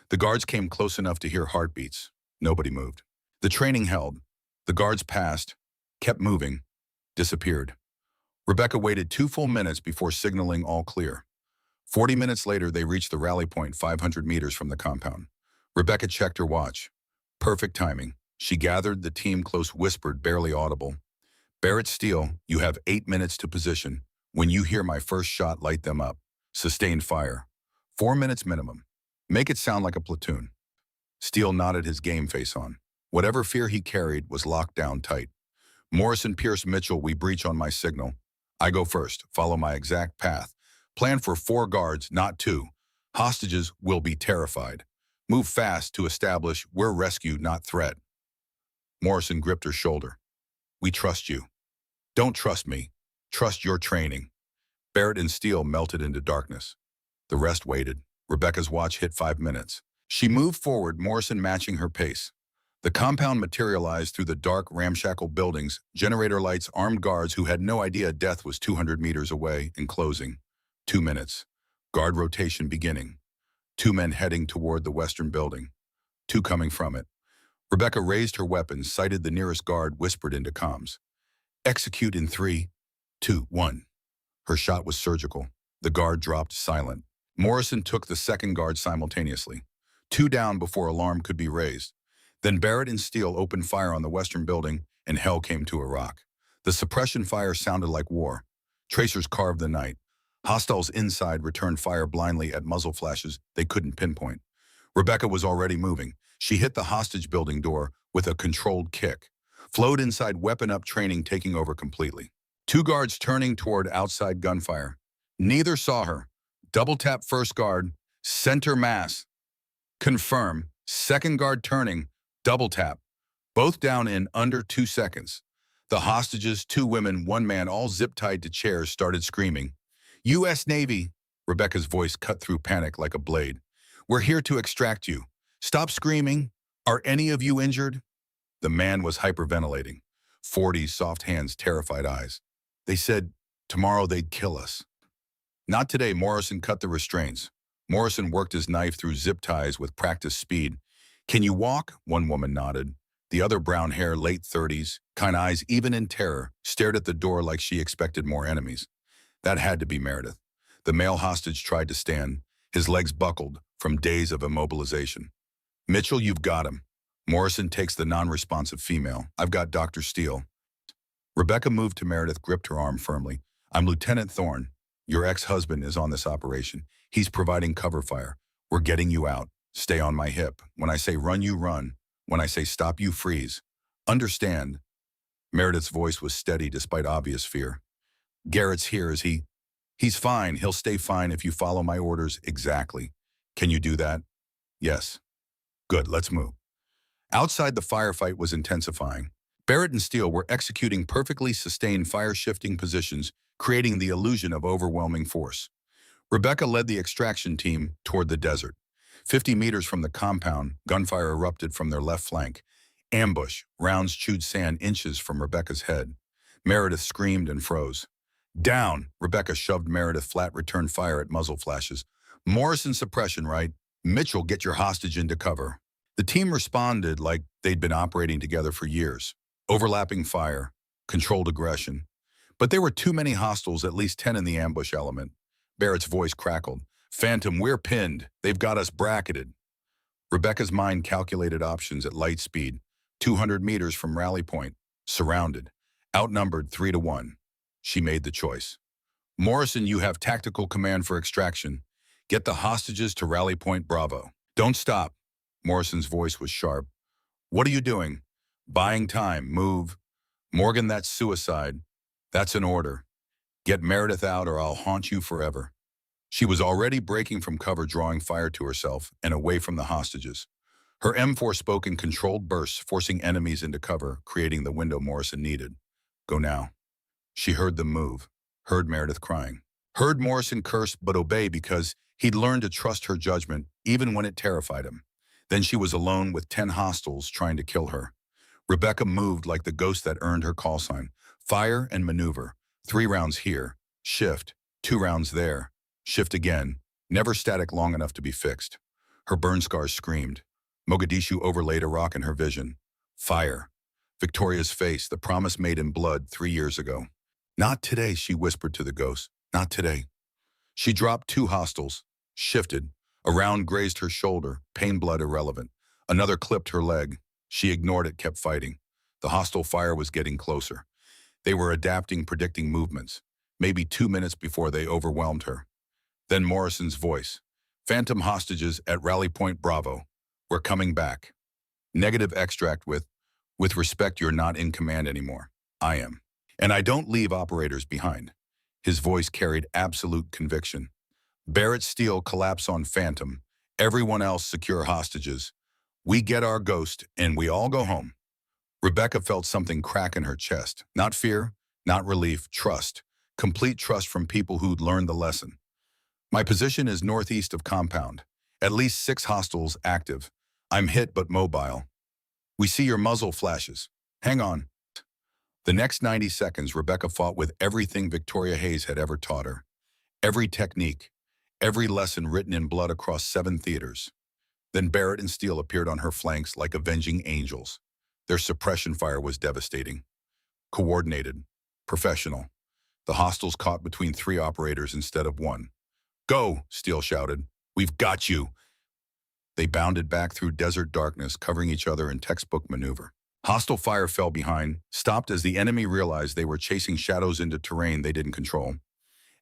Speaker 1: The guards came close enough to hear heartbeats. Nobody moved. The training held. The guards passed, kept moving, disappeared. Rebecca waited 2 full minutes before signaling all clear. 40 minutes later, they reached the rally point 500 meters from the compound. Rebecca checked her watch. Perfect timing. She gathered the team close, whispered, barely audible. Barrett, Steele, you have 8 minutes to position. When you hear my first shot, light them up. Sustained fire. 4 minutes minimum. Make it sound like a platoon. Steele nodded, his game face on. Whatever fear he carried was locked down tight. Morrison, Pierce, Mitchell, we breach on my signal. I go first. Follow my exact path. Plan for 4 guards, not 2. Hostages will be terrified. Move fast to establish we're rescue, not threat. Morrison gripped her shoulder. We trust you. Don't trust me. Trust your training. Barrett and Steele melted into darkness. The rest waited. Rebecca's watch hit 5 minutes. She moved forward, Morrison matching her pace. The compound materialized through the dark, ramshackle buildings, generator lights, armed guards who had no idea death was 200 meters away and closing. 2 minutes. Guard rotation beginning. 2 men heading toward the western building. 2 coming from it. Rebecca raised her weapon, sighted the nearest guard, whispered into comms. Execute in 3, 2, 1. Her shot was surgical. The guard dropped silent. Morrison took the second guard simultaneously. 2 down before alarm could be raised. Then Barrett and Steele opened fire on the western building, and hell came to a rock. The suppression fire sounded like war. Tracers carved the night. Hostiles inside returned fire blindly at muzzle flashes they couldn't pinpoint. Rebecca was already moving. She hit the hostage building door with a controlled kick. Flowed inside, weapon up, training taking over completely. Two guards turning toward outside gunfire. Neither saw her. Double tap first guard, center mass. Confirm, second guard turning, double tap. Both down in under 2 seconds. The hostages, 2 women, 1 man, all zip-tied to chairs, started screaming. U.S. Navy, Rebecca's voice cut through panic like a blade. We're here to extract you. Stop screaming. Are any of you injured? The man was hyperventilating. 40 soft hands, terrified eyes. They said tomorrow they'd kill us. Not today, Morrison cut the restraints. Morrison worked his knife through zip ties with practiced speed. Can you walk? One woman nodded. The other, brown hair, late 30s, kind eyes, even in terror, stared at the door like she expected more enemies. That had to be Meredith. The male hostage tried to stand. His legs buckled from days of immobilization. Mitchell, you've got him. Morrison takes the non-responsive female. I've got Dr. Steele. Rebecca moved to Meredith, gripped her arm firmly. I'm Lieutenant Thorne. Your ex-husband is on this operation. He's providing cover fire. We're getting you out. Stay on my hip. When I say run, you run. When I say stop, you freeze. Understand? Meredith's voice was steady despite obvious fear. Garrett's here, is he? He's fine. He'll stay fine if you follow my orders exactly. Can you do that? Yes. Good, let's move. Outside, the firefight was intensifying. Barrett and Steele were executing perfectly sustained fire-shifting positions, creating the illusion of overwhelming force. Rebecca led the extraction team toward the desert. 50 meters from the compound, gunfire erupted from their left flank. Ambush, rounds chewed sand inches from Rebecca's head. Meredith screamed and froze. Down! Rebecca shoved Meredith flat, returned fire at muzzle flashes. Morrison suppression, right? Mitchell, get your hostage into cover. The team responded like they'd been operating together for years. Overlapping fire, controlled aggression. But there were too many hostiles, at least 10 in the ambush element. Barrett's voice crackled. Phantom, we're pinned. They've got us bracketed. Rebecca's mind calculated options at light speed. 200 meters from rally point. Surrounded. Outnumbered 3-1. She made the choice. Morrison, you have tactical command for extraction. Get the hostages to rally point Bravo. Don't stop. Morrison's voice was sharp. What are you doing? Buying time. Move. Morgan, that's suicide. That's an order. Get Meredith out or I'll haunt you forever. She was already breaking from cover, drawing fire to herself and away from the hostages. Her M4 spoke in controlled bursts, forcing enemies into cover, creating the window Morrison needed. Go now. She heard them move, heard Meredith crying, heard Morrison curse but obey because he'd learned to trust her judgment even when it terrified him. Then she was alone with 10 hostiles trying to kill her. Rebecca moved like the ghost that earned her call sign. Fire and maneuver. 3 rounds here. Shift. 2 rounds there. Shift again. Never static long enough to be fixed. Her burn scars screamed. Mogadishu overlaid Iraq in her vision. Fire. Victoria's face, the promise made in blood 3 years ago. Not today, she whispered to the ghost. Not today. She dropped 2 hostiles. Shifted. A round grazed her shoulder. Pain blood irrelevant. Another clipped her leg. She ignored it, kept fighting. The hostile fire was getting closer. They were adapting, predicting movements. Maybe 2 minutes before they overwhelmed her. Then Morrison's voice. Phantom hostages at Rally Point Bravo. We're coming back. Negative extract with respect, you're not in command anymore. I am. And I don't leave operators behind. His voice carried absolute conviction. Barrett, Steele collapse on Phantom. Everyone else secure hostages. We get our ghost and we all go home. Rebecca felt something crack in her chest. Not fear, not relief, trust. Complete trust from people who'd learned the lesson. My position is northeast of compound. At least 6 hostiles active. I'm hit but mobile. We see your muzzle flashes. Hang on. The next 90 seconds, Rebecca fought with everything Victoria Hayes had ever taught her. Every technique, every lesson written in blood across 7 theaters. Then Barrett and Steele appeared on her flanks like avenging angels. Their suppression fire was devastating. Coordinated. Professional. The hostiles caught between 3 operators instead of 1. Go, Steele shouted. We've got you. They bounded back through desert darkness, covering each other in textbook maneuver. Hostile fire fell behind, stopped as the enemy realized they were chasing shadows into terrain they didn't control.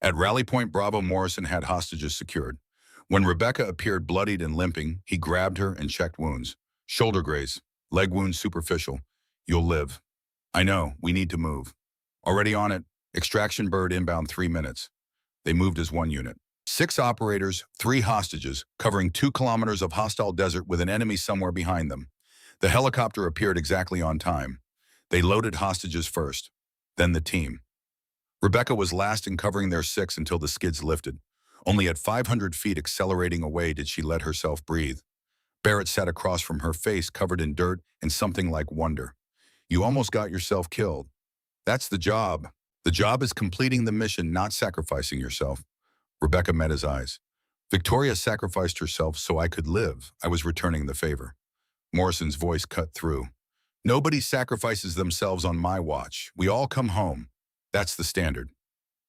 Speaker 1: At Rally Point Bravo, Morrison had hostages secured. When Rebecca appeared bloodied and limping, he grabbed her and checked wounds. Shoulder graze, leg wounds superficial. You'll live. I know, we need to move. Already on it, extraction bird inbound 3 minutes. They moved as one unit. 6 operators, 3 hostages, covering 2 kilometers of hostile desert with an enemy somewhere behind them. The helicopter appeared exactly on time. They loaded hostages first, then the team. Rebecca was last in covering their 6 until the skids lifted. Only at 500 feet accelerating away did she let herself breathe. Barrett sat across from her, face covered in dirt and something like wonder. You almost got yourself killed. That's the job. The job is completing the mission, not sacrificing yourself. Rebecca met his eyes. Victoria sacrificed herself so I could live. I was returning the favor. Morrison's voice cut through. Nobody sacrifices themselves on my watch. We all come home. That's the standard.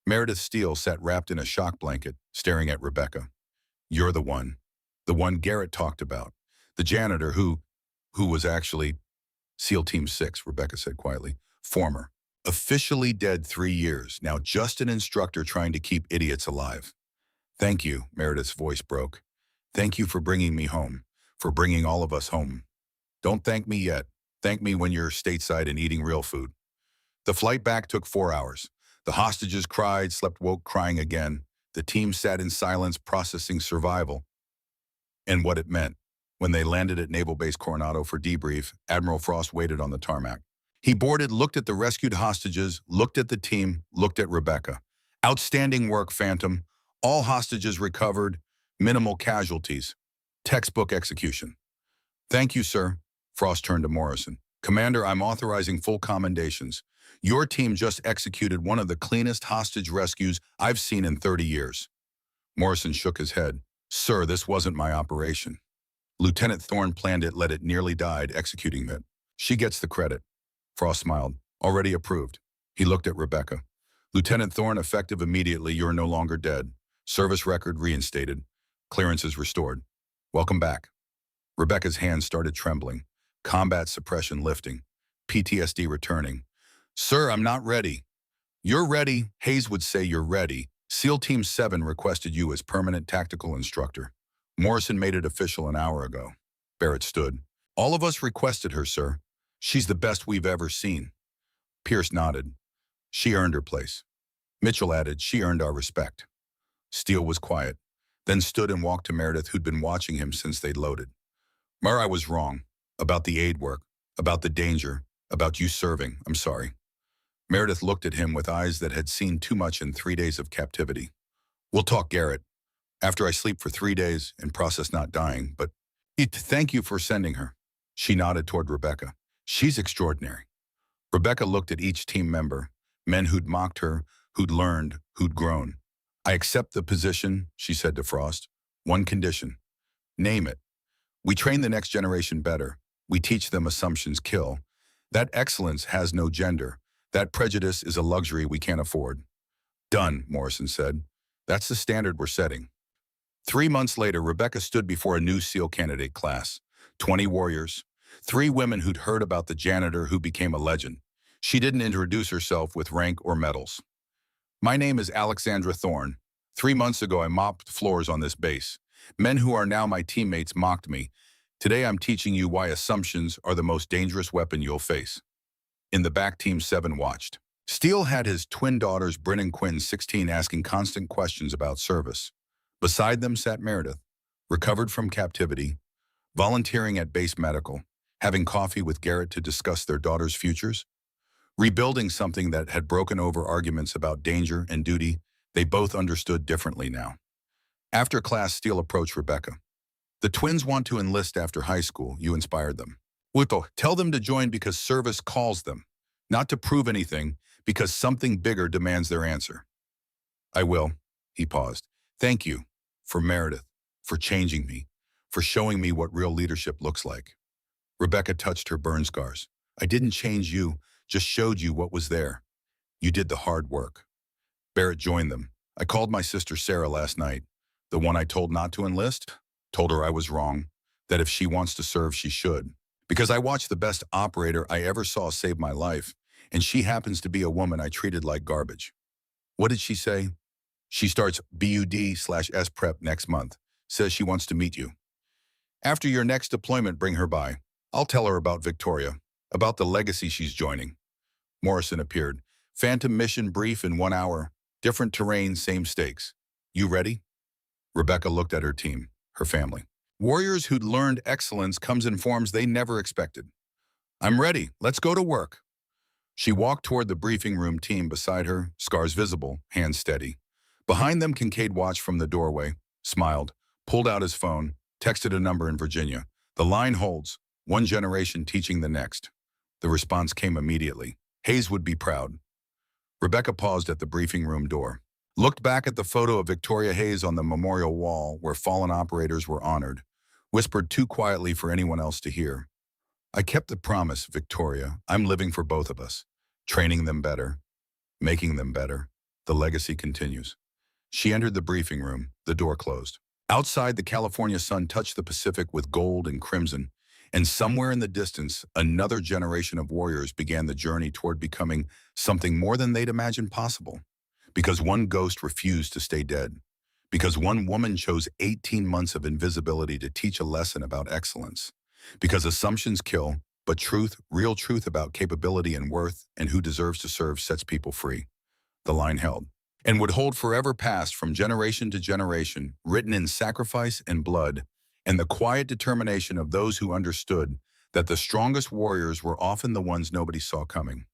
Speaker 1: Meredith Steele sat wrapped in a shock blanket, staring at Rebecca. You're the one Garrett talked about. The janitor who was actually SEAL Team 6, Rebecca said quietly. Former. Officially dead 3 years, now just an instructor trying to keep idiots alive. Thank you, Meredith's voice broke. Thank you for bringing me home, for bringing all of us home. Don't thank me yet. Thank me when you're stateside and eating real food. The flight back took 4 hours. The hostages cried, slept, woke, crying again. The team sat in silence, processing survival and what it meant. When they landed at Naval Base Coronado for debrief, Admiral Frost waited on the tarmac. He boarded, looked at the rescued hostages, looked at the team, looked at Rebecca. Outstanding work, Phantom. All hostages recovered, minimal casualties. Textbook execution. Thank you, sir. Frost turned to Morrison. Commander, I'm authorizing full commendations. Your team just executed one of the cleanest hostage rescues I've seen in 30 years. Morrison shook his head. Sir, this wasn't my operation. Lieutenant Thorne planned it, let it, nearly died executing it. She gets the credit. Frost smiled. Already approved. He looked at Rebecca. Lieutenant Thorne, effective immediately, you're no longer dead. Service record reinstated. Clearances restored. Welcome back. Rebecca's hands started trembling. Combat suppression lifting. PTSD returning. Sir, I'm not ready. You're ready. Hayes would say you're ready. SEAL Team 7 requested you as permanent tactical instructor. Morrison made it official an hour ago. Barrett stood. All of us requested her, sir. She's the best we've ever seen. Pierce nodded. She earned her place. Mitchell added, she earned our respect. Steele was quiet, then stood and walked to Meredith, who'd been watching him since they'd loaded. I was wrong. About the aid work, about the danger, about you serving. I'm sorry. Meredith looked at him with eyes that had seen too much in 3 days of captivity. We'll talk, Garrett. After I sleep for 3 days and process not dying, but thank you for sending her. She nodded toward Rebecca. She's extraordinary. Rebecca looked at each team member, men who'd mocked her, who'd learned, who'd grown. I accept the position, she said to Frost. One condition. Name it. We train the next generation better. We teach them assumptions kill. That excellence has no gender. That prejudice is a luxury we can't afford. Done, Morrison said. That's the standard we're setting. 3 months later, Rebecca stood before a new SEAL candidate class. 20 warriors. 3 women who'd heard about the janitor who became a legend. She didn't introduce herself with rank or medals. My name is Alexandra Thorne. 3 months ago, I mopped floors on this base. Men who are now my teammates mocked me. Today, I'm teaching you why assumptions are the most dangerous weapon you'll face. In the back, Team 7 watched. Steele had his twin daughters, Bryn and Quinn, 16, asking constant questions about service. Beside them sat Meredith, recovered from captivity, volunteering at base medical, having coffee with Garrett to discuss their daughters' futures, rebuilding something that had broken over arguments about danger and duty. They both understood differently now. After class, Steele approached Rebecca. The twins want to enlist after high school. You inspired them. Wuto, tell them to join because service calls them, not to prove anything, because something bigger demands their answer. I will. He paused. Thank you. For Meredith. For changing me. For showing me what real leadership looks like. Rebecca touched her burn scars. I didn't change you, just showed you what was there. You did the hard work. Barrett joined them. I called my sister Sarah last night. The one I told not to enlist. Told her I was wrong. That if she wants to serve, she should. Because I watched the best operator I ever saw save my life, and she happens to be a woman I treated like garbage. What did she say? She starts BUD/S prep next month, says she wants to meet you. After your next deployment, bring her by. I'll tell her about Victoria, about the legacy she's joining. Morrison appeared. Phantom mission brief in 1 hour. Different terrain, same stakes. You ready? Rebecca looked at her team, her family. Warriors who'd learned excellence comes in forms they never expected. I'm ready. Let's go to work. She walked toward the briefing room team beside her, scars visible, hands steady. Behind them, Kincaid watched from the doorway, smiled, pulled out his phone, texted a number in Virginia. The line holds, one generation teaching the next. The response came immediately. Hayes would be proud. Rebecca paused at the briefing room door, looked back at the photo of Victoria Hayes on the memorial wall where fallen operators were honored, whispered too quietly for anyone else to hear. I kept the promise, Victoria. I'm living for both of us, training them better, making them better. The legacy continues. She entered the briefing room, the door closed. Outside, the California sun touched the Pacific with gold and crimson, and somewhere in the distance, another generation of warriors began the journey toward becoming something more than they'd imagined possible. Because one ghost refused to stay dead. Because one woman chose 18 months of invisibility to teach a lesson about excellence. Because assumptions kill, but truth, real truth about capability and worth and who deserves to serve sets people free. The line held, and would hold forever past from generation to generation, written in sacrifice and blood, and the quiet determination of those who understood that the strongest warriors were often the ones nobody saw coming.